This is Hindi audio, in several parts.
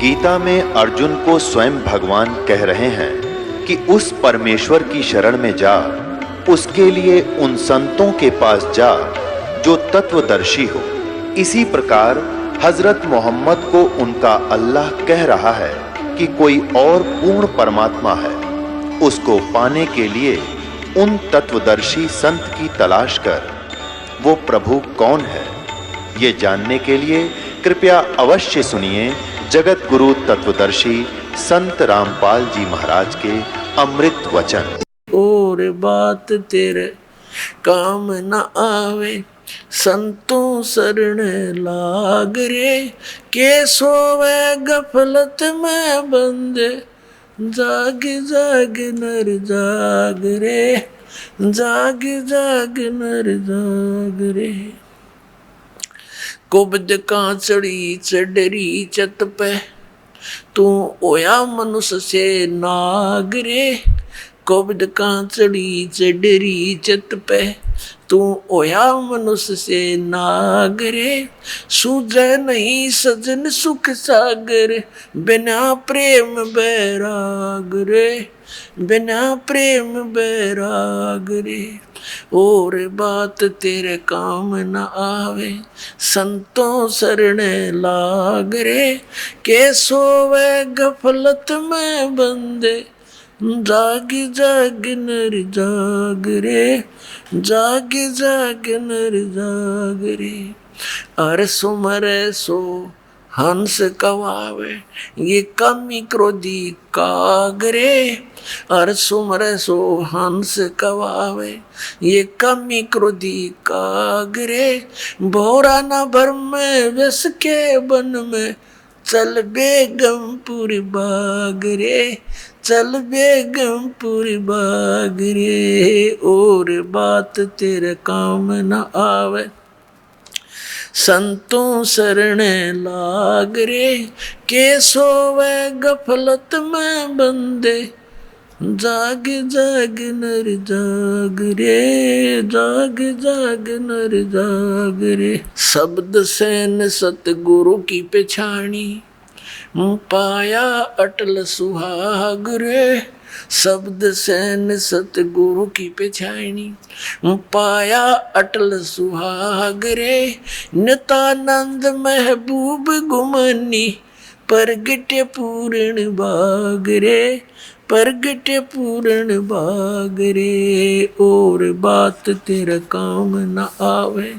गीता में अर्जुन को स्वयं भगवान कह रहे हैं कि उस परमेश्वर की शरण में जा, उसके लिए उन संतों के पास जा जो तत्वदर्शी हो। इसी प्रकार हजरत मोहम्मद को उनका अल्लाह कह रहा है कि कोई और पूर्ण परमात्मा है, उसको पाने के लिए उन तत्वदर्शी संत की तलाश कर। वो प्रभु कौन है, ये जानने के लिए कृपया अवश्य सुनिए जगत गुरु तत्वदर्शी संत रामपाल जी महाराज के अमृत वचन। और बात तेरे काम न आवे, संतों शरण लाग रे। के सोवे गफलत में बंदे, जाग जाग नर जाग रे, जाग जाग नर जाग रे। कुब्द कांचड़ी चढ़री चत पे, तू ओया मनुष्य से नाग रे। कुब्द कांचड़ी चढ़री चत पे, तू ओया मनुष्य से नाग रे। सूझे नहीं सजन सुख सागर, बिना प्रेम बैराग रे, बिना प्रेम बैराग रे। और बात तेरे काम न आवे, संतों शरण लाग रे। के सोवे गफलत में बंदे, जाग जाग नर जाग रे, जाग जाग नर जाग रे। अरे सुमरे सो हंस कवावे, ये कमी क्रोधी कागरे। अरे सुमरे सो हंस कवावे, ये कमी क्रोधी कागरे। भोरा न भर में व्यस के बन में, चल बेगमपुर बाग रे, चल बेगमपुर बाग रे। और बात तेरे काम न आवे, संतों शरण लाग रे। के सोवे गफलत में बंदे, जाग जाग नर जाग रे, जाग जाग नर जाग रे। शब्द सैन सतगुरु की पेछानी, पाया अटल सुहाग रे। शब्द सैन सतगुरु की पेछानी, पाया अटल सुहाग रे। नितानंद महबूब गुमानी, परगटे पूर्ण बाग रे, परगटे पूर्ण बाग रे। और बात तेरा काम न आवे,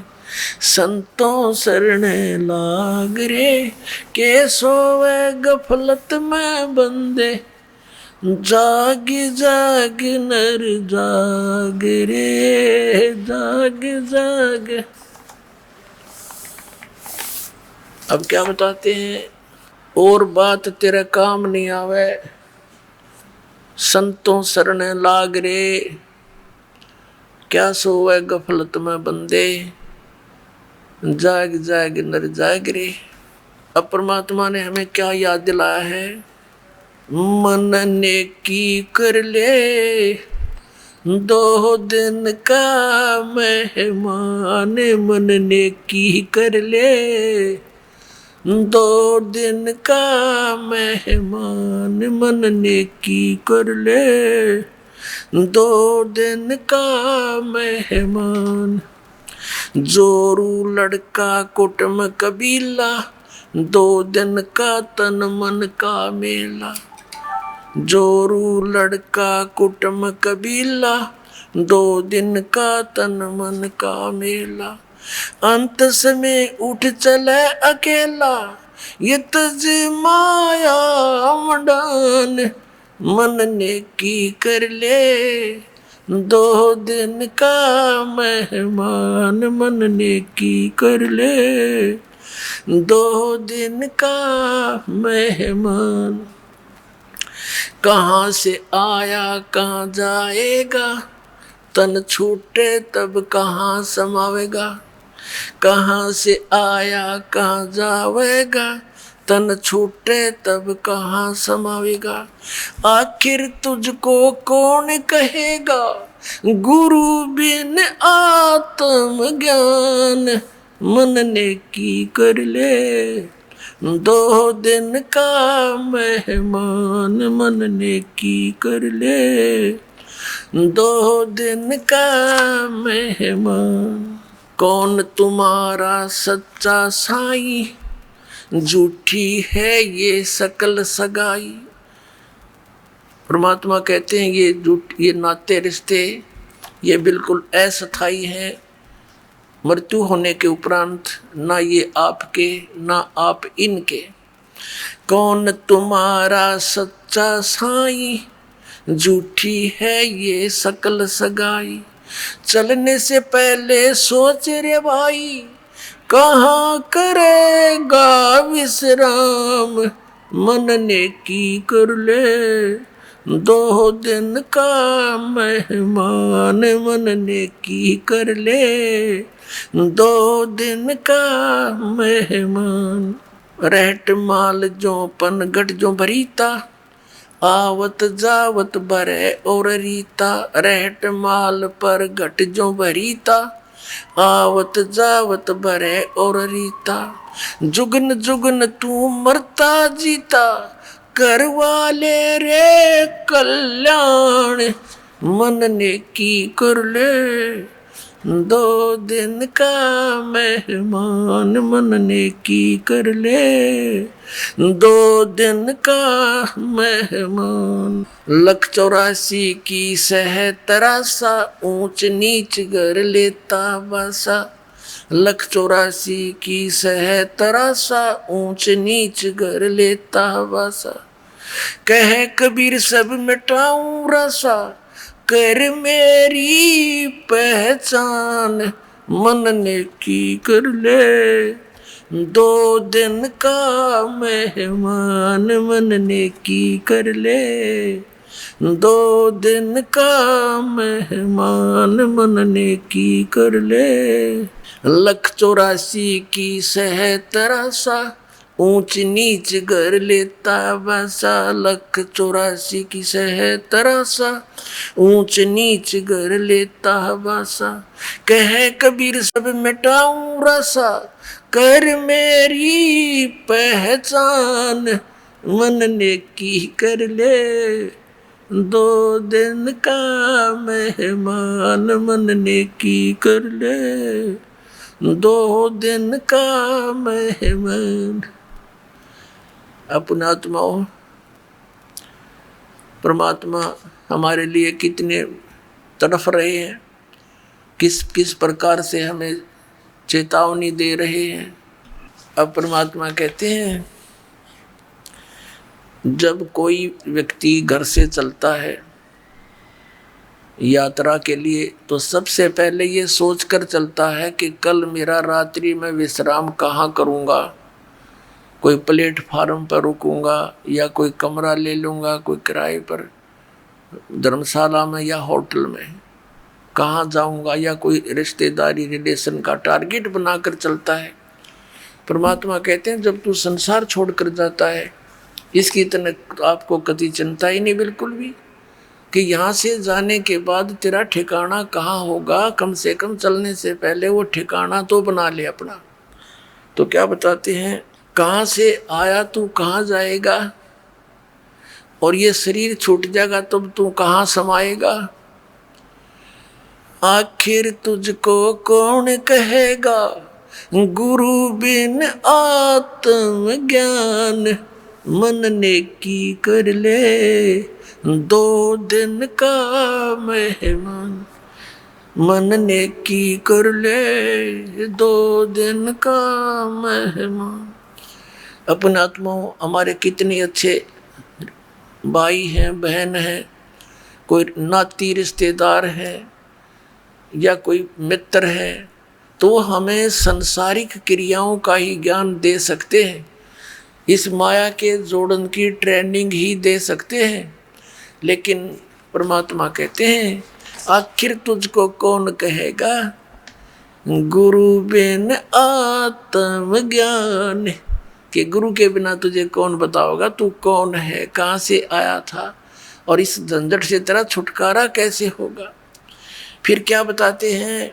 संतों शरण लाग रे। के सोवे गफलत में बंदे, जाग जाग नर जाग रे, जाग जाग। अब क्या बताते हैं, और बात तेरा काम नहीं आवे, संतों शरण लाग रे। क्या सोवे गफलत में बंदे, जाग जाग नर जाग रे। अब परमात्मा ने हमें क्या याद दिलाया है, मन ने की कर ले, दो दिन का मेहमान। मन ने की कर ले, दो दिन का मेहमान। मन ने की कर ले, दो दिन का मेहमान। जोरू लड़का कुटुम कबीला, दो दिन का तन मन का मेला। जोरू लड़का कुटुम कबीला, दो दिन का तन मन का मेला। अंत समय उठ चले अकेला, ये तज माया मडान। मन ने की कर ले, दो दिन का मेहमान। मन ने की कर ले, दो दिन का मेहमान। कहाँ से आया कहाँ जाएगा, तन छूटे तब कहाँ समावेगा। कहाँ से आया कहाँ जावेगा, तन छूटे तब कहाँ समावेगा। आखिर तुझको कौन कहेगा, गुरु बिन आत्म ज्ञान। मन ने की कर ले, दो दिन का मेहमान मन नेकी कर ले, दो दिन का मेहमान। कौन तुम्हारा सच्चा साईं, झूठी है ये सकल सगाई। परमात्मा कहते हैं ये झूठ, ये नाते रिश्ते ये बिल्कुल अस्थायी हैं। मृत्यु होने के उपरांत ना ये आपके ना आप इनके। कौन तुम्हारा सच्चा साईं, झूठी है ये सकल सगाई। चलने से पहले सोच रे भाई, कहाँ करेगा विश्राम। मन नेकी कर ले, दो दिन का मेहमान मन नेकी कर ले, दो दिन का मेहमान। रहट माल जो पनगट जो भरीता, आवत जावत भरे और रीता। रहट माल पर घट जो भरीता, आवत जावत भरे और रीता। जुगन जुगन तू मरता जीता, करवाले रे कल्याण। मन नेकी कर ले, दो दिन का मेहमान मन नेकी कर ले, दो दिन का मेहमान। 184 की सह तरासा, ऊंच नीच कर लेता वासा। 184 की सह तरासा, ऊंच नीच कर लेता वासा। कह कबीर सब मिटाऊं रसा, कर मेरी पहचान। मन नेकी कर ले, दो दिन का मेहमान मन नेकी कर ले, दो दिन का मेहमान मन नेकी कर ले। 184 की सह तरासा, ऊंच नीच कर लेता वासा। 184 की सह तरासा, ऊंच नीच कर लेता वासा। कह कबीर सब मिटाऊं रसा, कर मेरी पहचान। मन नेकी कर ले, दो दिन का मेहमान मन नेकी कर ले, दो दिन का मेहमान। अपना आत्माओं, परमात्मा हमारे लिए कितने तड़फ रहे हैं, किस किस प्रकार से हमें चेतावनी दे रहे हैं। अब परमात्मा कहते हैं जब कोई व्यक्ति घर से चलता है यात्रा के लिए तो सबसे पहले ये सोचकर चलता है कि कल मेरा रात्रि में विश्राम कहाँ करूँगा। कोई प्लेटफार्म पर रुकूंगा या कोई कमरा ले लूँगा कोई किराए पर, धर्मशाला में या होटल में कहाँ जाऊँगा, या कोई रिश्तेदारी रिलेशन का टारगेट बनाकर चलता है। परमात्मा कहते हैं जब तू संसार छोड़कर जाता है इसकी तरह आपको कभी चिंता ही नहीं बिल्कुल भी कि यहाँ से जाने के बाद तेरा ठिकाना कहाँ होगा। कम से कम चलने से पहले वो ठिकाना तो बना ले अपना। तो क्या बताते हैं, कहाँ से आया तू कहाँ जाएगा, और ये शरीर छूट जाएगा तब तू कहाँ समाएगा। आखिर तुझको कौन कहेगा, गुरु बिन आत्म ज्ञान। मन नेकी कर ले, दो दिन का मेहमान। मन नेकी कर ले, दो दिन का मेहमान। अपने आत्माओं, हमारे कितने अच्छे भाई हैं बहन हैं, कोई नाती रिश्तेदार हैं या कोई मित्र है, तो हमें संसारिक क्रियाओं का ही ज्ञान दे सकते हैं, इस माया के जोड़न की ट्रेनिंग ही दे सकते हैं। लेकिन परमात्मा कहते हैं आखिर तुझको कौन कहेगा, गुरु बिन आत्म ज्ञान। कि गुरु के बिना तुझे कौन बताओगा तू कौन है, कहाँ से आया था, और इस झंझट से तेरा छुटकारा कैसे होगा। फिर क्या बताते हैं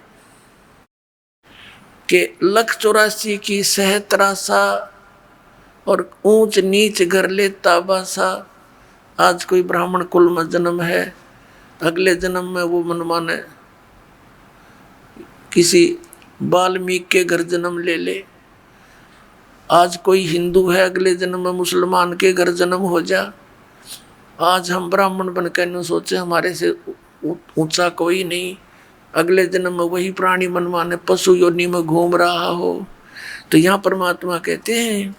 कि 184 की सह तरासा, और ऊंच नीच कर लेता बासा। आज कोई ब्राह्मण कुल में जन्म है, अगले जन्म में वो मनमाने किसी वाल्मीकि के घर जन्म ले ले। आज कोई हिंदू है, अगले जन्म में मुसलमान के घर जन्म हो जा। आज हम ब्राह्मण बनकर न सोचे हमारे से ऊंचा कोई नहीं, अगले जन्म में वही प्राणी मनमाने पशु योनि में घूम रहा हो। तो यहाँ परमात्मा कहते हैं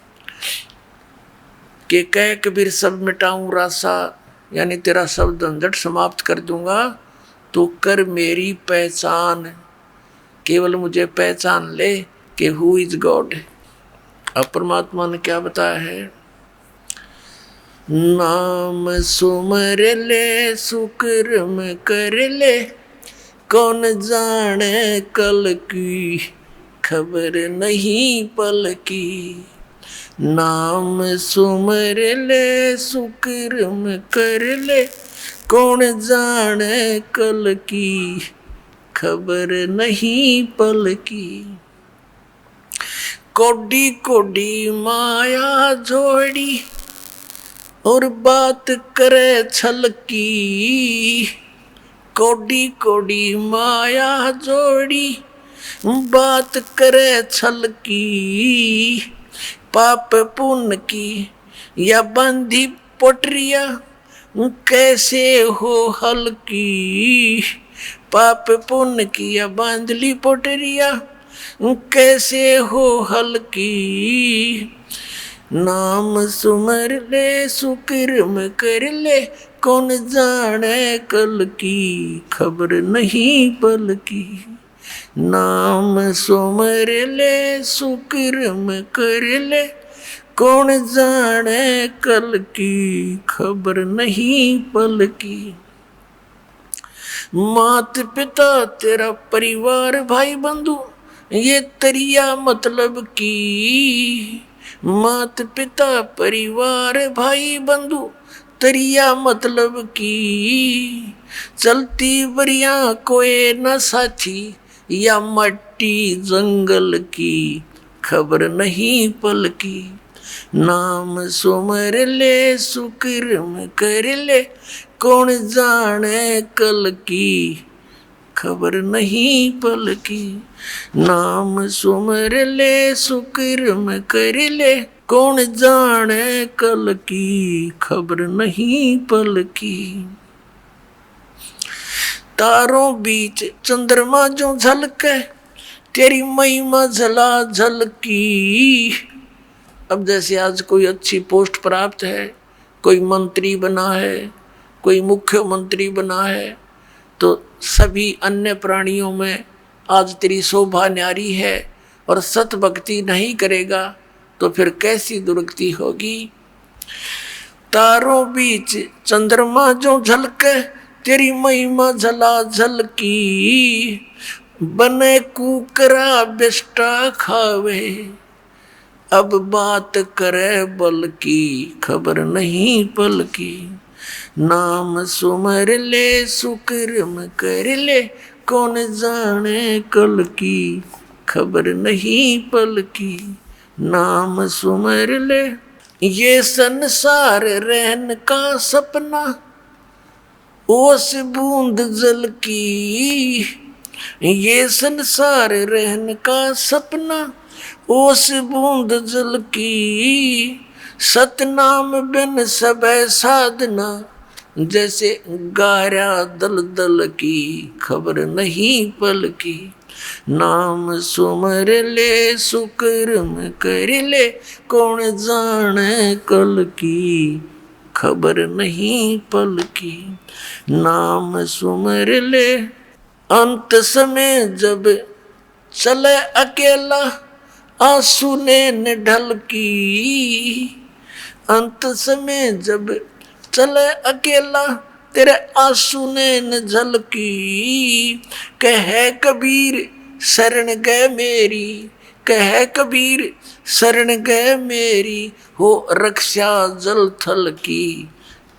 कि कह कबीर सब मिटाऊं रासा, यानी तेरा सब झंझट समाप्त कर दूंगा, तो कर मेरी पहचान, केवल मुझे पहचान ले कि हु इज गॉड। अब परमात्मा ने क्या बताया है, नाम सुमर ले सुकर्म कर ले, कौन जाने कल की खबर नहीं पल की। नाम सुमर ले सुकर्म कर ले, कौन जाने कल की खबर नहीं पल की। कोडी कोडी माया जोड़ी और बात करे छल की। कोडी कोडी माया जोड़ी बात करे छल की। पाप पुण्य की या बंधी पोटरिया कैसे हो हल्की। पाप पुण्य की या बांधली पोटरिया कैसे हो हल्की। नाम सुमर ले सुकर्म कर ले, कौन जाने कल की खबर नहीं पल की। नाम सुमर ले सुकर्म कर ले, कौन जाने कल की खबर नहीं पल की। मात पिता तेरा परिवार भाई बंधु ये तरिया मतलब की। मात पिता परिवार भाई बंधु तरिया मतलब की। चलती बरिया कोई न साथी या मट्टी जंगल की खबर नहीं पल की। नाम सुमर ले सुकर्म कर ले, कौन जाने कल की खबर नहीं पल की। नाम सुमर ले सुकर्म कर ले, कौन जाने कल की खबर नहीं पल की। तारों बीच चंद्रमा जो झलके, तेरी महिमा झला झलकी। अब जैसे आज कोई अच्छी पोस्ट प्राप्त है, कोई मंत्री बना है, कोई मुख्यमंत्री बना है, तो सभी अन्य प्राणियों में आज तेरी शोभा न्यारी है, और सत भक्ति नहीं करेगा तो फिर कैसी दुर्गति होगी। तारों बीच चंद्रमा जो झलके, तेरी महिमा झला झलकी। बने कुकरा बिष्टा खावे, अब बात करे बल की खबर नहीं पल की। नाम सुमर ले सुकर्म कर ले, कौन जाने कल की खबर नहीं पल की। नाम सुमर ले ये संसार रहन का सपना, ओस बूंद जल की। ये संसार रहन का सपना, ओस बूंद जल की। सतनाम बिन सब साधना, जैसे गारा दल दल की खबर नहीं पल की। नाम सुमर ले सुकर्म कर ले, कौन जाने कल की खबर नहीं पल की। नाम सुमर ले अंत समय जब चले अकेला, आंसू ने ढल की। अंत समय जब चले अकेला, तेरे आंसू ने झलकी। कहे कबीर शरण गए मेरी, कहे कबीर शरण गए मेरी। हो रक्षा जल थल की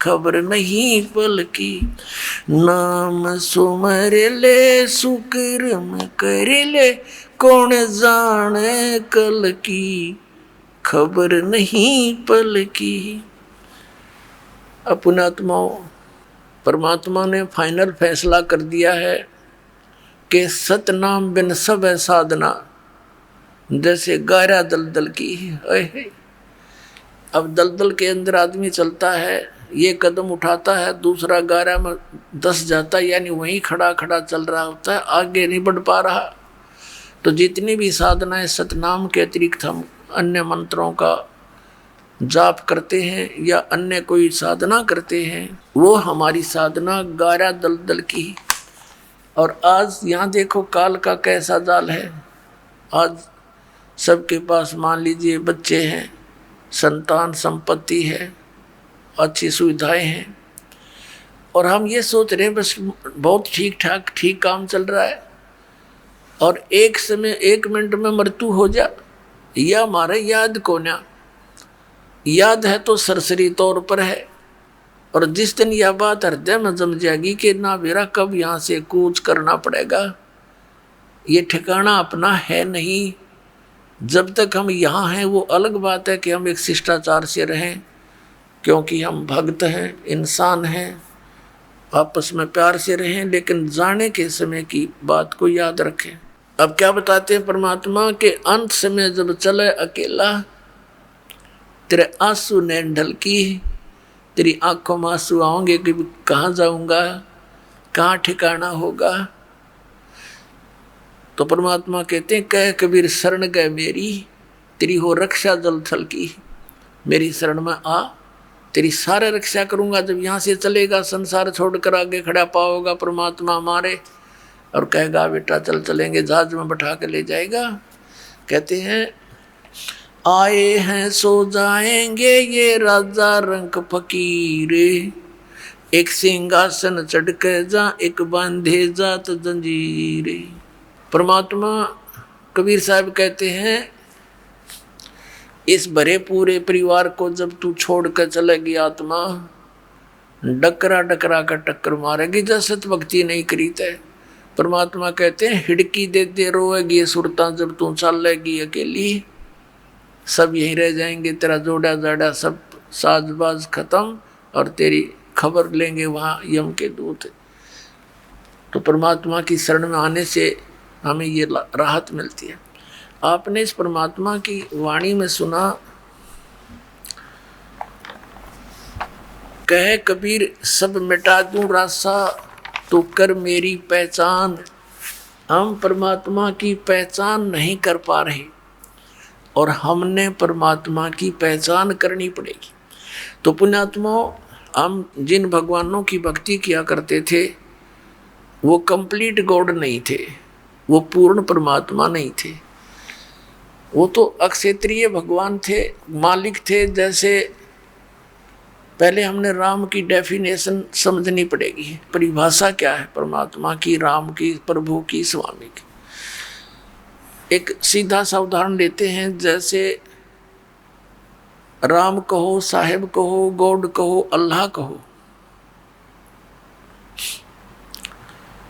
खबर नहीं पल की। नाम सुमर ले सुकर्म कर ले, कौन जाने कल की खबर नहीं पल की। पुण्यात्माओं, परमात्मा ने फाइनल फैसला कर दिया है कि सतनाम बिन सब है साधना, जैसे गारा दलदल की। अब दलदल के अंदर आदमी चलता है, ये कदम उठाता है, दूसरा गारा में धंस जाता है, यानी वहीं खड़ा खड़ा चल रहा होता है, आगे नहीं बढ़ पा रहा। तो जितनी भी साधनाएं सतनाम के अतिरिक्त हम अन्य मंत्रों का जाप करते हैं या अन्य कोई साधना करते हैं, वो हमारी साधना गारा दलदल की। और आज यहाँ देखो काल का कैसा जाल है। आज सबके पास मान लीजिए बच्चे हैं, संतान संपत्ति है, अच्छी सुविधाएं हैं, और हम ये सोच रहे हैं बस बहुत ठीक ठाक ठीक काम चल रहा है, और एक समय 1 मिनट में मृत्यु हो जा, यह हमारे याद को ना याद है तो सरसरी तौर पर है। और जिस दिन यह बात हृदय में जम जाएगी कि ना मेरा कब यहाँ से कूच करना पड़ेगा, ये ठिकाना अपना है नहीं। जब तक हम यहाँ हैं वो अलग बात है कि हम एक शिष्टाचार से रहें, क्योंकि हम भक्त हैं, इंसान हैं, आपस में प्यार से रहें, लेकिन जाने के समय की बात को याद रखें। अब क्या बताते हैं परमात्मा के अंत समय जब चले अकेला, तेरे आंसू ने ढलकी, तेरी आंखों में आंसू आओगे कि कहाँ जाऊंगा, कहाँ ठिकाना होगा। तो परमात्मा कहते हैं कह कबीर शरण गए मेरी, तेरी हो रक्षा जल थल की। मेरी शरण में आ, तेरी सारे रक्षा करूंगा। जब यहाँ से चलेगा संसार छोड़कर आगे खड़ा पाओगा परमात्मा हमारे, और कहेगा बेटा चल चलेंगे, जहाज में बैठा के ले जाएगा। कहते हैं आए हैं सो जाएंगे ये राजा रंग फकीर, एक सिंहासन चढ़ के जा एक बांधे जात जंजीर। परमात्मा कबीर साहब कहते हैं इस भरे पूरे परिवार को जब तू छोड़ कर चलेगी आत्मा, डकरा डकरा कर टक्कर मारेगी, जैसे भक्ति नहीं करी तय। परमात्मा कहते हैं हिड़की दे दे रोएगी ये सुरता, जब तू चलेगी अकेली, सब यहीं रह जाएंगे, तेरा जोड़ा जाड़ा सब साजबाज खत्म, और तेरी खबर लेंगे वहाँ यम के दूत। तो परमात्मा की शरण में आने से हमें ये राहत मिलती है। आपने इस परमात्मा की वाणी में सुना, कहे कबीर सब मिटा दूं रासा, तो कर मेरी पहचान। हम परमात्मा की पहचान नहीं कर पा रहे, और हमने परमात्मा की पहचान करनी पड़ेगी। तो पुण्यात्माओं, हम जिन भगवानों की भक्ति किया करते थे वो कंप्लीट गॉड नहीं थे, वो पूर्ण परमात्मा नहीं थे, वो तो अक्षेत्रीय भगवान थे, मालिक थे। जैसे पहले हमने राम की डेफिनेशन समझनी पड़ेगी, परिभाषा क्या है परमात्मा की, राम की, प्रभु की, स्वामी की। एक सीधा सा उदाहरण लेते हैं, जैसे राम कहो, साहेब कहो, गॉड कहो, अल्लाह कहो,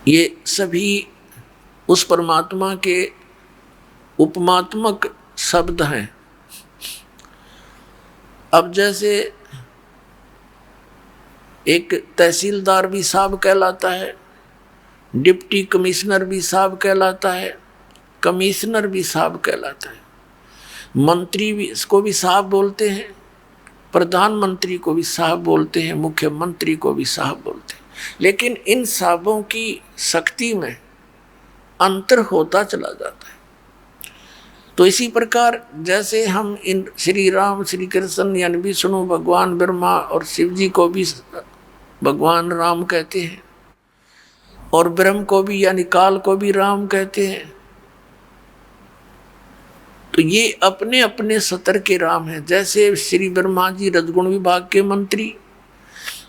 ये सभी उस परमात्मा के उपमात्मक शब्द हैं। अब जैसे एक तहसीलदार भी साहब कहलाता है, डिप्टी कमिश्नर भी साहब कहलाता है, कमिश्नर भी साहब कहलाता है, मंत्री भी इसको भी साहब बोलते हैं, प्रधानमंत्री को भी साहब बोलते हैं, मुख्यमंत्री को भी साहब बोलते हैं। लेकिन इन साहबों की शक्ति में अंतर होता चला जाता है। तो इसी प्रकार जैसे हम इन श्री राम, श्री कृष्ण यानी विष्णु भगवान, ब्रह्मा और शिव जी को भी भगवान राम कहते हैं, और ब्रह्म को भी यानी काल को भी राम कहते हैं। तो ये अपने अपने सतर के राम हैं। जैसे श्री ब्रह्मा जी रजगुण विभाग के मंत्री,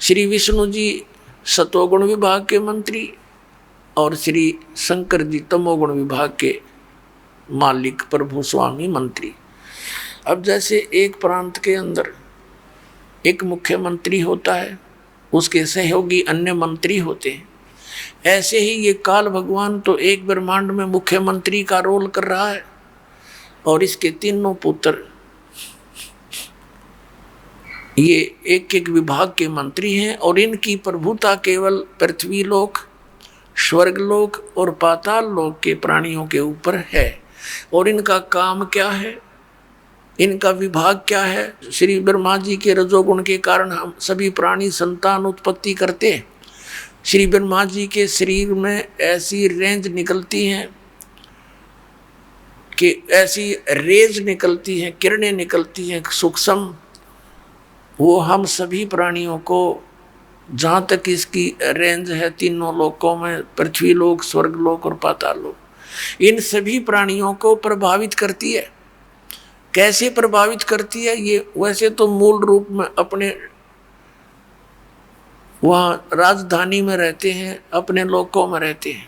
श्री विष्णु जी सतोगुण विभाग के मंत्री, और श्री शंकर जी तमोगुण विभाग के मालिक प्रभु स्वामी मंत्री। अब जैसे एक प्रांत के अंदर एक मुख्यमंत्री होता है, उसके सहयोगी अन्य मंत्री होते हैं, ऐसे ही ये काल भगवान तो एक ब्रह्मांड में मुख्यमंत्री का रोल कर रहा है, और इसके तीनों पुत्र ये एक एक विभाग के मंत्री हैं और इनकी प्रभुता केवल पृथ्वी लोक, स्वर्ग लोक और पाताल लोक के प्राणियों के ऊपर है। और इनका काम क्या है, इनका विभाग क्या है? श्री ब्रह्मा जी के रजोगुण के कारण हम सभी प्राणी संतान उत्पत्ति करते हैं। श्री ब्रह्मा जी के शरीर में ऐसी रेंज निकलती हैं कि ऐसी रेज निकलती हैं, किरणें निकलती हैं सूक्ष्म, वो हम सभी प्राणियों को, जहाँ तक इसकी रेंज है तीनों लोकों में, पृथ्वी लोक, स्वर्ग लोक और पाताल लोक, इन सभी प्राणियों को प्रभावित करती है। कैसे प्रभावित करती है? ये वैसे तो मूल रूप में अपने वहाँ राजधानी में रहते हैं, अपने लोकों में रहते हैं,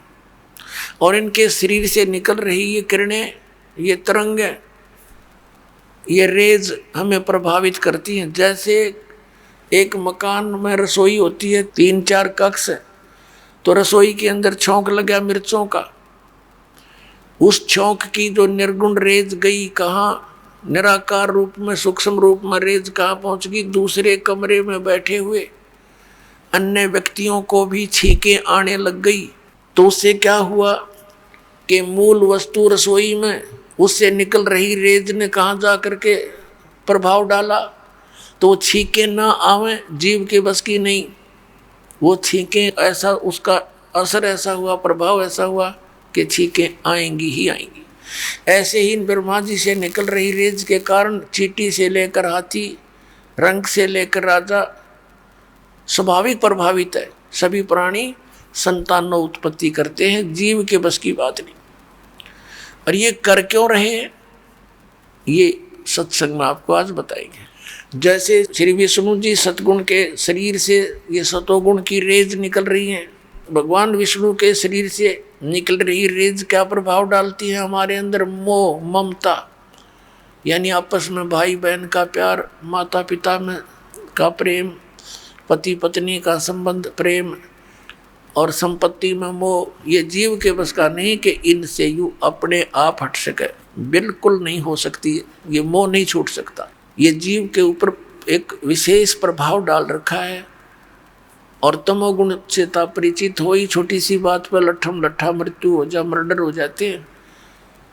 और इनके शरीर से निकल रही ये किरणें, ये तरंग, ये रेज हमें प्रभावित करती हैं। जैसे एक मकान में रसोई होती है, 3-4 कक्ष, तो रसोई के अंदर छौंक लगा मिर्चों का, उस छौंक की जो निर्गुण रेज गई कहाँ? निराकार रूप में, सूक्ष्म रूप में रेज कहाँ पहुँच गई? दूसरे कमरे में बैठे हुए अन्य व्यक्तियों को भी छींकें आने लग गई। तो उससे क्या हुआ कि मूल वस्तु रसोई में उससे निकल रही रेज ने कहाँ जा करके प्रभाव डाला? तो छींकें ना आवें, जीव के बस की नहीं, वो छींकें, ऐसा उसका असर ऐसा हुआ, प्रभाव ऐसा हुआ कि छींकें आएंगी ही आएंगी। ऐसे ही ब्रह्मा जी से निकल रही रेज के कारण चींटी से लेकर हाथी, रंग से लेकर राजा स्वाभाविक प्रभावित है। सभी प्राणी संतानों उत्पत्ति करते हैं, जीव के बस की बात नहीं। और ये कर क्यों रहे हैं, ये सत्संग में आपको आज बताएंगे। जैसे श्री विष्णु जी सतगुण के शरीर से ये सतोगुण की रेज निकल रही हैं, भगवान विष्णु के शरीर से निकल रही रेज क्या प्रभाव डालती है हमारे अंदर? मोह, ममता, यानी आपस में भाई बहन का प्यार, माता पिता में का प्रेम, पति पत्नी का संबंध प्रेम, और संपत्ति में मोह। ये जीव के बस का नहीं कि इनसे यूँ अपने आप हट सके, बिल्कुल नहीं हो सकती, ये मोह नहीं छूट सकता। ये जीव के ऊपर एक विशेष प्रभाव डाल रखा है, और तमोगुण से परिचित हो ही छोटी सी बात पर लट्ठम लट्ठा मृत्यु हो जा, मर्डर हो जाते हैं।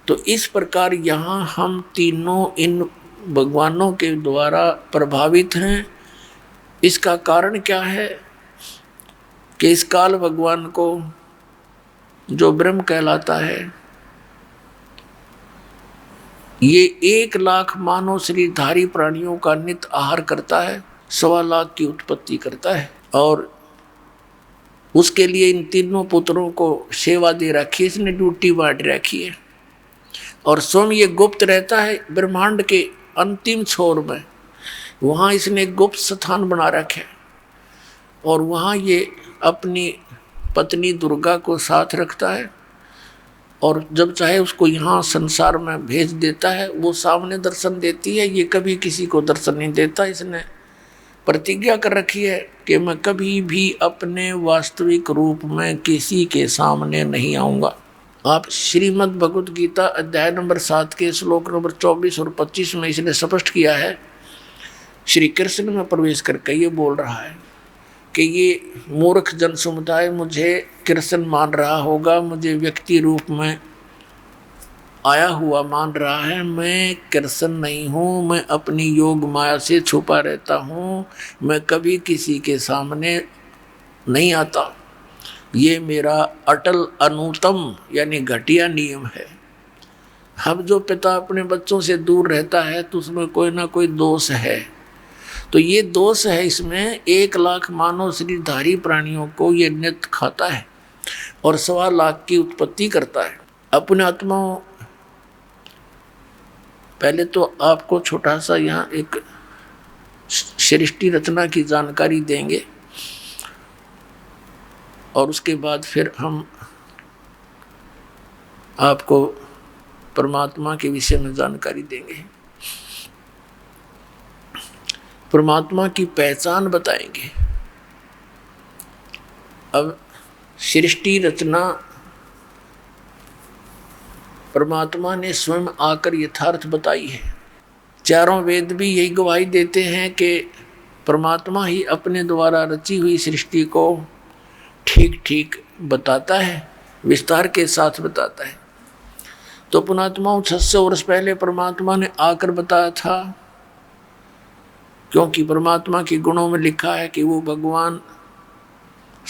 तो इस प्रकार यहाँ हम तीनों इन भगवानों के द्वारा प्रभावित हैं। इसका कारण क्या है कि इस काल भगवान को जो ब्रह्म कहलाता है, ये 1 लाख मानव शरीरधारी प्राणियों का नित्य आहार करता है, 1.25 लाख की उत्पत्ति करता है, और उसके लिए इन तीनों पुत्रों को सेवा दे रखी है, इसने ड्यूटी बांट रखी है। और स्वयं ये गुप्त रहता है ब्रह्मांड के अंतिम छोर में, वहाँ इसने गुप्त स्थान बना रखे है, और वहाँ ये अपनी पत्नी दुर्गा को साथ रखता है, और जब चाहे उसको यहाँ संसार में भेज देता है, वो सामने दर्शन देती है। ये कभी किसी को दर्शन नहीं देता। इसने प्रतिज्ञा कर रखी है कि मैं कभी भी अपने वास्तविक रूप में किसी के सामने नहीं आऊँगा। आप श्रीमद् भगवद गीता अध्याय नंबर 7 के श्लोक नंबर 24 और 25 में इसने स्पष्ट किया है। श्री कृष्ण में प्रवेश करके ये बोल रहा है कि ये मूर्ख जन समुदाय मुझे कृष्ण मान रहा होगा, मुझे व्यक्ति रूप में आया हुआ मान रहा है। मैं कृष्ण नहीं हूँ, मैं अपनी योग माया से छुपा रहता हूँ, मैं कभी किसी के सामने नहीं आता। ये मेरा अटल अनुतम यानी घटिया नियम है। अब जो पिता अपने बच्चों से दूर रहता है तो उसमें कोई ना कोई दोष है। तो ये दोष है इसमें। 1 लाख मानव शरीरधारी प्राणियों को ये नित्य खाता है और 1.25 लाख की उत्पत्ति करता है। अपने आत्माओं, पहले तो आपको छोटा सा यहाँ एक सृष्टि रचना की जानकारी देंगे और उसके बाद फिर हम आपको परमात्मा के विषय में जानकारी देंगे, परमात्मा की पहचान बताएंगे। अब सृष्टि रचना परमात्मा ने स्वयं आकर यथार्थ बताई है। चारों वेद भी यही गवाही देते हैं कि परमात्मा ही अपने द्वारा रची हुई सृष्टि को ठीक ठीक बताता है, विस्तार के साथ बताता है। तो पुणात्माओं 600 वर्ष पहले परमात्मा ने आकर बताया था, क्योंकि परमात्मा के गुणों में लिखा है कि वो भगवान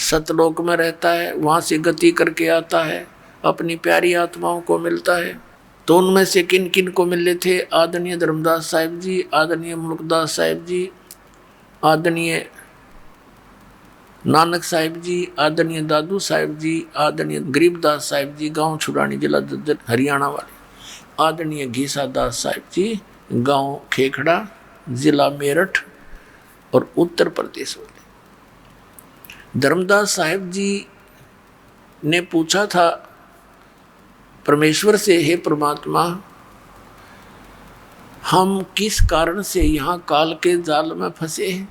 सतलोक में रहता है, वहाँ से गति करके आता है, अपनी प्यारी आत्माओं को मिलता है। तो उनमें से किन किन को मिले थे? आदरणीय धर्मदास साहिब जी, आदरणीय मुल्कदास साहिब जी, आदरणीय नानक साहिब जी, आदरणीय दादू साहिब जी, आदरणीय गरीबदास साहिब जी, गांव छुड़ानी, जिला दद्दर, हरियाणा वाले, आदरणीय घीसा दास साहिब जी, गांव खेखड़ा, जिला मेरठ और उत्तर प्रदेश वाले। धर्मदास साहिब जी ने पूछा था परमेश्वर से, हे परमात्मा, हम किस कारण से यहाँ काल के जाल में फंसे हैं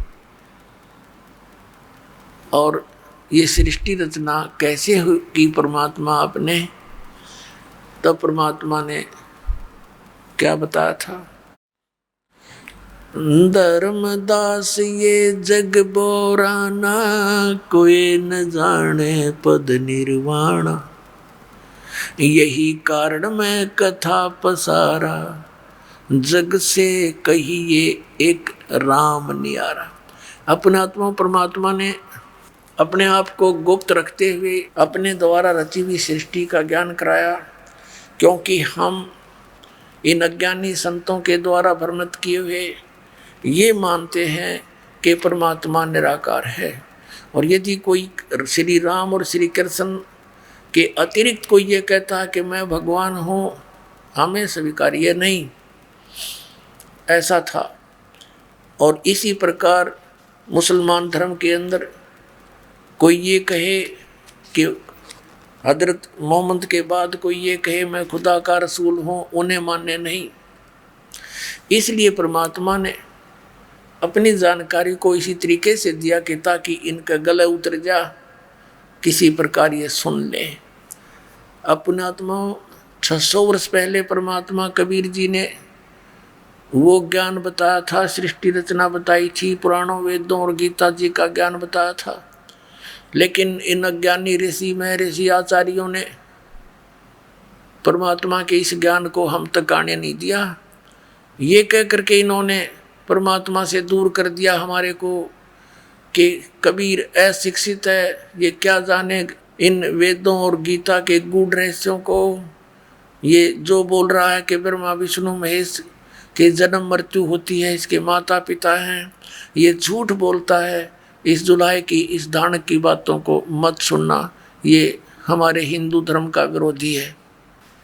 और ये सृष्टि रचना कैसे की परमात्मा आपने? तब परमात्मा ने क्या बताया था? धर्मदास ये जग बोराना, कोई न जाने पद निर्वाणा, यही कारण मैं कथा पसारा, जग से कहिए एक राम नियारा। अपने आत्मा परमात्मा ने अपने आप को गुप्त रखते हुए अपने द्वारा रची हुई सृष्टि का ज्ञान कराया, क्योंकि हम इन अज्ञानी संतों के द्वारा भ्रमित किए हुए ये मानते हैं कि परमात्मा निराकार है, और यदि कोई श्री राम और श्री कृष्ण के अतिरिक्त कोई ये कहता है कि मैं भगवान हूँ, हमें स्वीकार्य नहीं। ऐसा था। और इसी प्रकार मुसलमान धर्म के अंदर कोई ये कहे कि हजरत मोहम्मद के बाद कोई ये कहे मैं खुदा का रसूल हूँ, उन्हें मानने नहीं। इसलिए परमात्मा ने अपनी जानकारी को इसी तरीके से दिया कि ताकि इनका गला उतर जा, किसी प्रकार ये सुन ले। अपने आत्मा 600 वर्ष पहले परमात्मा कबीर जी ने वो ज्ञान बताया था, सृष्टि रचना बताई थी, पुराणों वेदों और गीता जी का ज्ञान बताया था। लेकिन इन अज्ञानी ऋषि महर्षि आचार्यों ने परमात्मा के इस ज्ञान को हम तक आने नहीं दिया। ये कह करके इन्होंने परमात्मा से दूर कर दिया हमारे को कि कबीर अशिक्षित है, ये क्या जाने इन वेदों और गीता के गूढ़ रहस्यों को। ये जो बोल रहा है कि ब्रह्मा विष्णु महेश के जन्म मृत्यु होती है, इसके माता पिता हैं, ये झूठ बोलता है। इस जुलाहे की, इस दानक की बातों को मत सुनना, ये हमारे हिंदू धर्म का विरोधी है।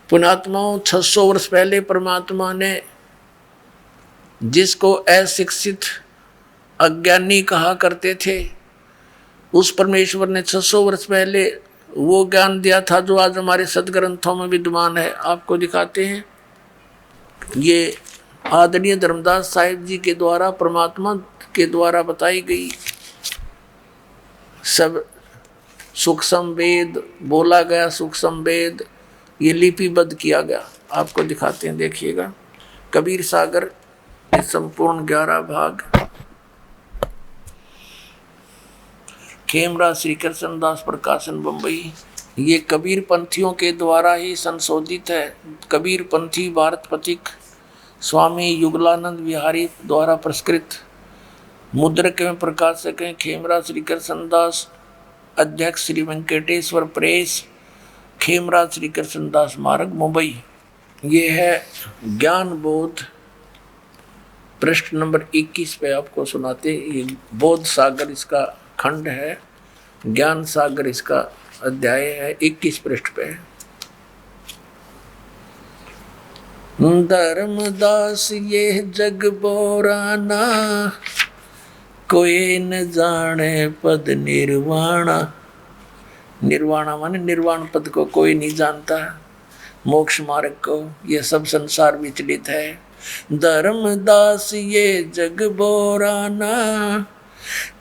पुणात्माओं 600 वर्ष पहले परमात्मा ने जिसको अशिक्षित अज्ञानी कहा करते थे, उस परमेश्वर ने 600 वर्ष पहले वो ज्ञान दिया था जो आज हमारे सदग्रंथों में विद्यमान है। आपको दिखाते हैं। ये आदरणीय धर्मदास साहिब जी के द्वारा परमात्मा के द्वारा बताई गई सब सूक्ष्म वेद बोला गया, सूक्ष्म वेद ये लिपिबद्ध किया गया। आपको दिखाते हैं, देखिएगा। कबीर सागर संपूर्ण 11 भाग, खेमरा श्री कृष्ण दास प्रकाशन बम्बई। ये कबीर पंथियों के द्वारा ही संशोधित है। कबीर पंथी भारत पथिक स्वामी युगलानंद विहारी द्वारा पुरस्कृत। मुद्रक में प्रकाशक हैं खेमरा श्री कृष्ण दास, अध्यक्ष श्री वेंकटेश्वर प्रेस, खेमरा श्री कृष्ण दास मार्ग मुंबई। ये है ज्ञान बोध, पृष्ठ नंबर 21 पे आपको सुनाते। ये बोध सागर इसका खंड है, ज्ञान सागर इसका अध्याय है, 21 पृष्ठ पे। धर्मदास ये जग बोराना, कोई न जाने पद निर्वाणा। निर्वाणा माने निर्वाण पद को कोई नहीं जानता, मोक्ष मार्ग को। ये सब संसार विचलित है। धर्मदास ये जग बोराना,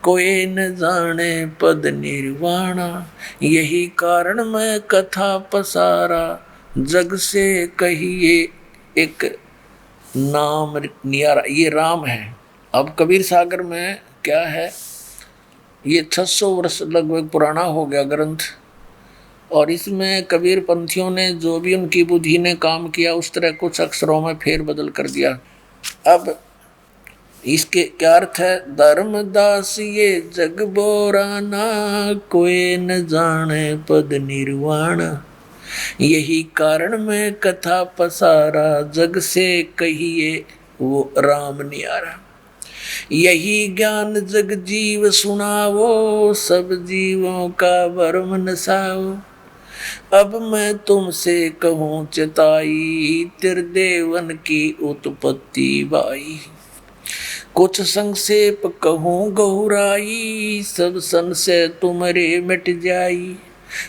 कोई न जाने पद निर्वाणा। यही कारण मैं कथा पसारा, जग से कहिए एक नाम नियारा। ये राम है। अब कबीर सागर में क्या है, ये 600 वर्ष लगभग पुराना हो गया ग्रंथ, और इसमें कबीर पंथियों ने जो भी उनकी बुद्धि ने काम किया उस तरह कुछ अक्षरों में फेर बदल कर दिया। अब इसके क्या अर्थ है, धर्मदास ये जग बोराना, कोई न जाने पद निर्वाण, यही कारण में कथा पसारा, जग से कहिए वो राम न्यारा। यही ज्ञान जग जीव सुनावो, सब जीवों का भरम नसाओ। अब मैं तुमसे कहूँ चिताई, त्रिदेवन की उत्पत्ति बाई। कुछ संक्षेप कहूँ गहुराई, सब संशय तुम्हारे मिट जाई।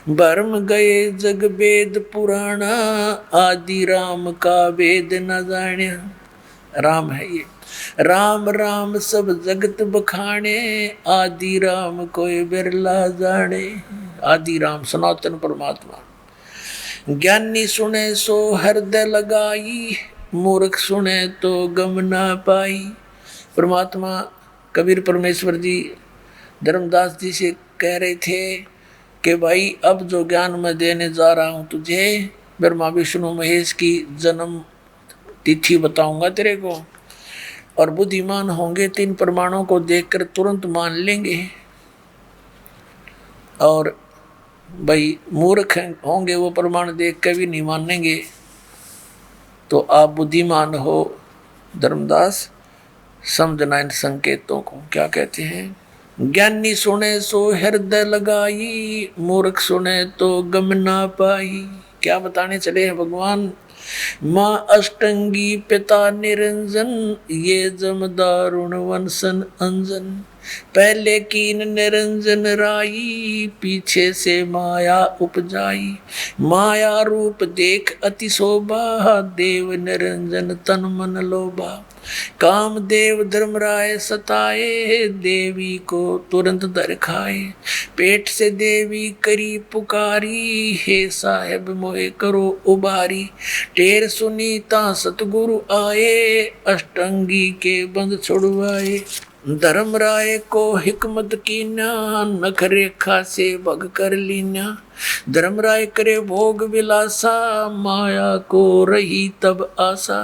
भरम गए जग वेद पुराना, आदि राम का वेद न जान्या। राम है ये, राम राम सब जगत बखाने, आदि राम कोई बिरला जाने। आदि राम सनातन परमात्मा। ज्ञानी सुने सो हृदय लगाई, मूर्ख सुने तो गम ना पाई। परमात्मा कबीर परमेश्वर जी धर्मदास जी से कह रहे थे कि भाई अब जो ज्ञान मैं देने जा रहा हूँ तुझे, ब्रह्मा विष्णु महेश की जन्म तिथि बताऊंगा तेरे को, और बुद्धिमान होंगे तो इन प्रमाणों को देखकर तुरंत मान लेंगे, और भाई मूर्ख होंगे वो प्रमाण देख कर भी नहीं मानेंगे। तो आप बुद्धिमान हो धर्मदास, समझना इन संकेतों को। क्या कहते हैं, ज्ञानी सुने सो हृदय लगाई, मूर्ख सुने तो गम ना पाई। क्या बताने चले हैं भगवान, माँ अष्टंगी पिता निरंजन, ये जमदारुण वंशन अंजन। पहले कीन निरंजन राई, पीछे से माया उपजाई। माया रूप देख अति शोभा, देव निरंजन तन मन लोभा। कामदेव धर्मराय सताए, देवी को तुरंत दर खाए। पेट से देवी करी पुकारी, हे साहेब मोहे करो उबारी। टेर सुनीता सतगुरु आए, अष्टंगी के बंद छुड़वाए। धर्मराय को हिकमत कीना, नख रेखा से भग कर लीना। धर्मराय करे भोग विलासा, माया को रही तब आशा।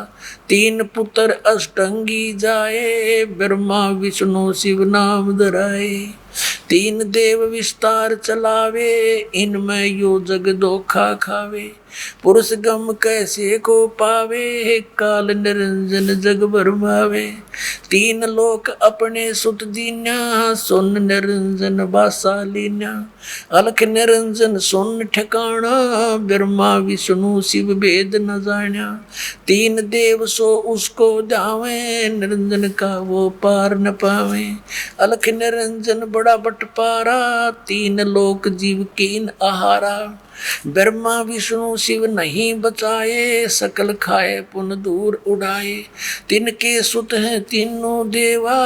तीन पुत्र अष्टंगी जाए, ब्रह्मा विष्णु शिव नाम धराए। तीन देव विस्तार चलावे, इनमें यो जग धोखा खावे। पुरुष गम कैसे को पावे, काल निरंजन जग भरमावे। तीन लोक अपने सुत दीन्या, सुन निरंजन बासा लीन्या। अलख निरंजन सुन ठिकाना, ब्रह्मा विष्णु शिव भेद न जान्या। तीन देव सो उसको ध्यावे, निरंजन का वो पार न पावे। अलख निरंजन बड़ा बटपारा, तीन लोक जीव कीन आहारा। ब्रह्मा विष्णु शिव नहीं बचाए, सकल खाए पुन दूर उड़ाए। तिनके सुत हैं तीनों देवा,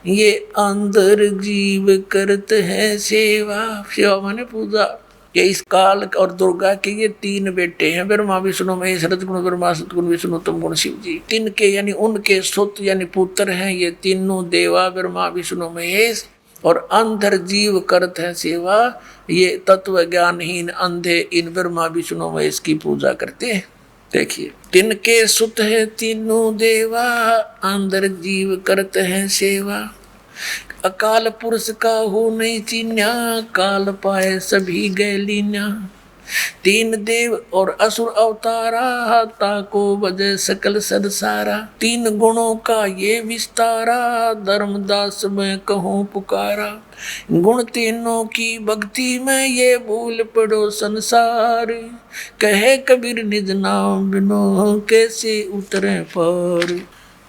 ये अंदर जीव करते हैं सेवा। सेवा माने पूजा। ये इस काल और दुर्गा के ये तीन बेटे हैं, ब्रह्मा विष्णु महेश। रजगुण ब्रह्मा, सतगुण विष्णु, तमगुण शिव जी। तिनके यानी उनके सुत यानी पुत्र हैं ये तीनों देवा, ब्रह्मा विष्णु महेश। और अंधर जीव करते हैं सेवा, ये तत्व ज्ञानहीन अंधे इन ब्रह्मा विष्णु महेश की पूजा करते हैं। देखिए, तिनके सुत है तीनों देवा, अंधर जीव करते हैं सेवा। अकाल पुरुष का हो नहीं चिन्या, काल पाए सभी गए लीन्या। तीन देव और असुर अवतारा, ताको वजह सकल संसारा। तीन गुणों का ये विस्तारा, धर्मदास मैं कहूँ पुकारा। गुण तीनों की भक्ति में ये भूल पड़ो संसार। कहे कबीर निज नाम बिनो कैसे उतरे पार।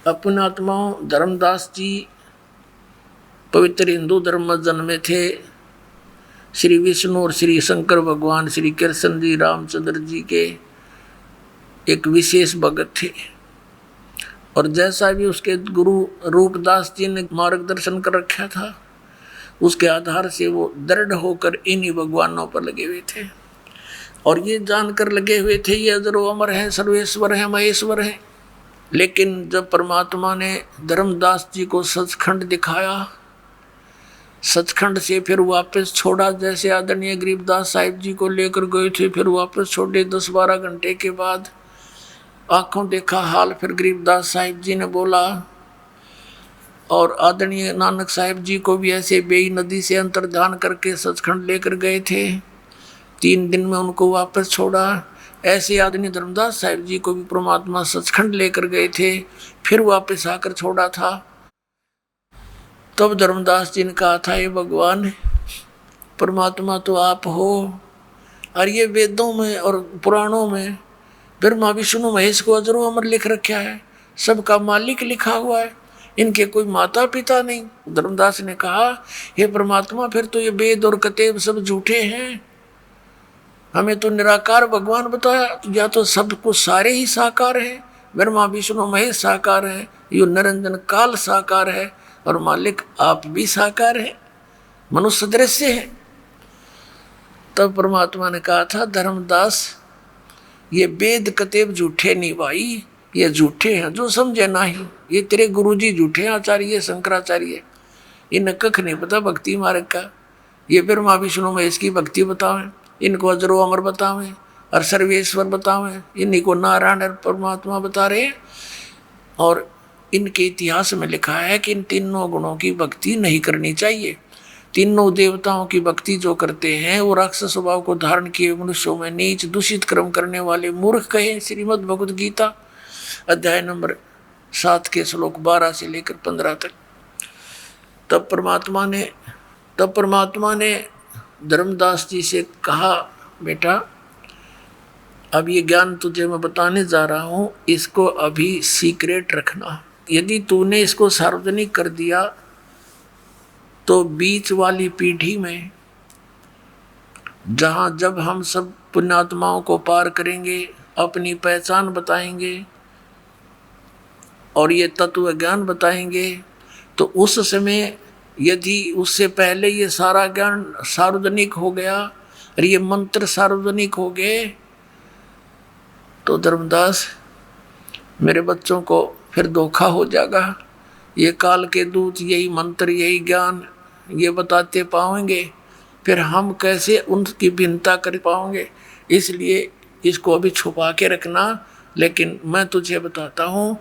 अपने आत्माओं, धर्मदास जी पवित्र हिंदू धर्म में जन्मे थे। श्री विष्णु और श्री शंकर भगवान, श्री कृष्ण जी, रामचंद्र जी के एक विशेष भगत थे। और जैसा भी उसके गुरु रूपदास जी ने मार्गदर्शन कर रखा था, उसके आधार से वो दृढ़ होकर इन्हीं भगवानों पर लगे हुए थे। और ये जानकर लगे हुए थे ये अजरो अमर है, सर्वेश्वर है, महेश्वर है। लेकिन जब परमात्मा ने धर्मदास जी को सचखंड दिखाया, सचखंड से फिर वापस छोड़ा, जैसे आदरणीय गरीबदास साहिब जी को लेकर गए थे, फिर वापस छोड़े 10-12 घंटे के बाद आंखों देखा हाल, फिर गरीबदास साहिब जी ने बोला, और आदरणीय नानक साहिब जी को भी ऐसे बेई नदी से अंतर्ध्यान करके सचखंड लेकर गए थे, 3 दिन में उनको वापस छोड़ा। ऐसे आदरणीय धर्मदास साहिब जी को भी परमात्मा सचखंड लेकर गए थे, फिर वापस आकर छोड़ा था। तब धर्मदास जी ने कहा था, ये भगवान परमात्मा तो आप हो, और ये वेदों में और पुराणों में ब्रह्मा विष्णु महेश को अजरो अमर लिख रखा है, सबका मालिक लिखा हुआ है, इनके कोई माता पिता नहीं। धर्मदास ने कहा, हे परमात्मा फिर तो ये वेद और कतेब सब झूठे हैं, हमें तो निराकार भगवान बताया, या तो सब कुछ सारे ही साकार हैं, ब्रह्मा विष्णु महेश साकार है, यो निरंजन काल साकार है, और मालिक आप भी साकार है, मनुष्य दृश्य है। तब परमात्मा ने कहा था, धर्मदास ये वेद कतेब झूठे नहीं भाई, ये झूठे हैं जो समझे नहीं, ये तेरे गुरुजी झूठे हैं, आचार्य शंकराचार्य, इन्हें कख नहीं पता भक्ति मार्ग का। ये ब्रह्मा विष्णु महेश की भक्ति बतावें, इनको अजरो अमर बतावें और सर्वेश्वर बतावें, इन्हीं को नारायण और परमात्मा बता रहे हैं। और इनके इतिहास में लिखा है कि इन तीनों गुणों की भक्ति नहीं करनी चाहिए। तीनों देवताओं की भक्ति जो करते हैं वो राक्षस स्वभाव को धारण किए मनुष्यों में नीच दूषित कर्म करने वाले मूर्ख कहे। श्रीमद् भगवद गीता अध्याय नंबर 7 के श्लोक 12 से लेकर 15 तक। तब परमात्मा ने धर्मदास जी से कहा, बेटा अब ये ज्ञान तुझे मैं बताने जा रहा हूँ, इसको अभी सीक्रेट रखना। यदि तूने इसको सार्वजनिक कर दिया तो बीच वाली पीढ़ी में, जहाँ जब हम सब पुण्यात्माओं को पार करेंगे, अपनी पहचान बताएंगे और ये तत्व ज्ञान बताएंगे, तो उस समय यदि उससे पहले ये सारा ज्ञान सार्वजनिक हो गया और ये मंत्र सार्वजनिक हो गए, तो धर्मदास मेरे बच्चों को फिर धोखा हो जाएगा। ये काल के दूत यही मंत्र यही ज्ञान ये बताते पाएंगे, फिर हम कैसे उनकी भिन्नता कर पाएंगे। इसलिए इसको अभी छुपा के रखना। लेकिन मैं तुझे बताता हूँ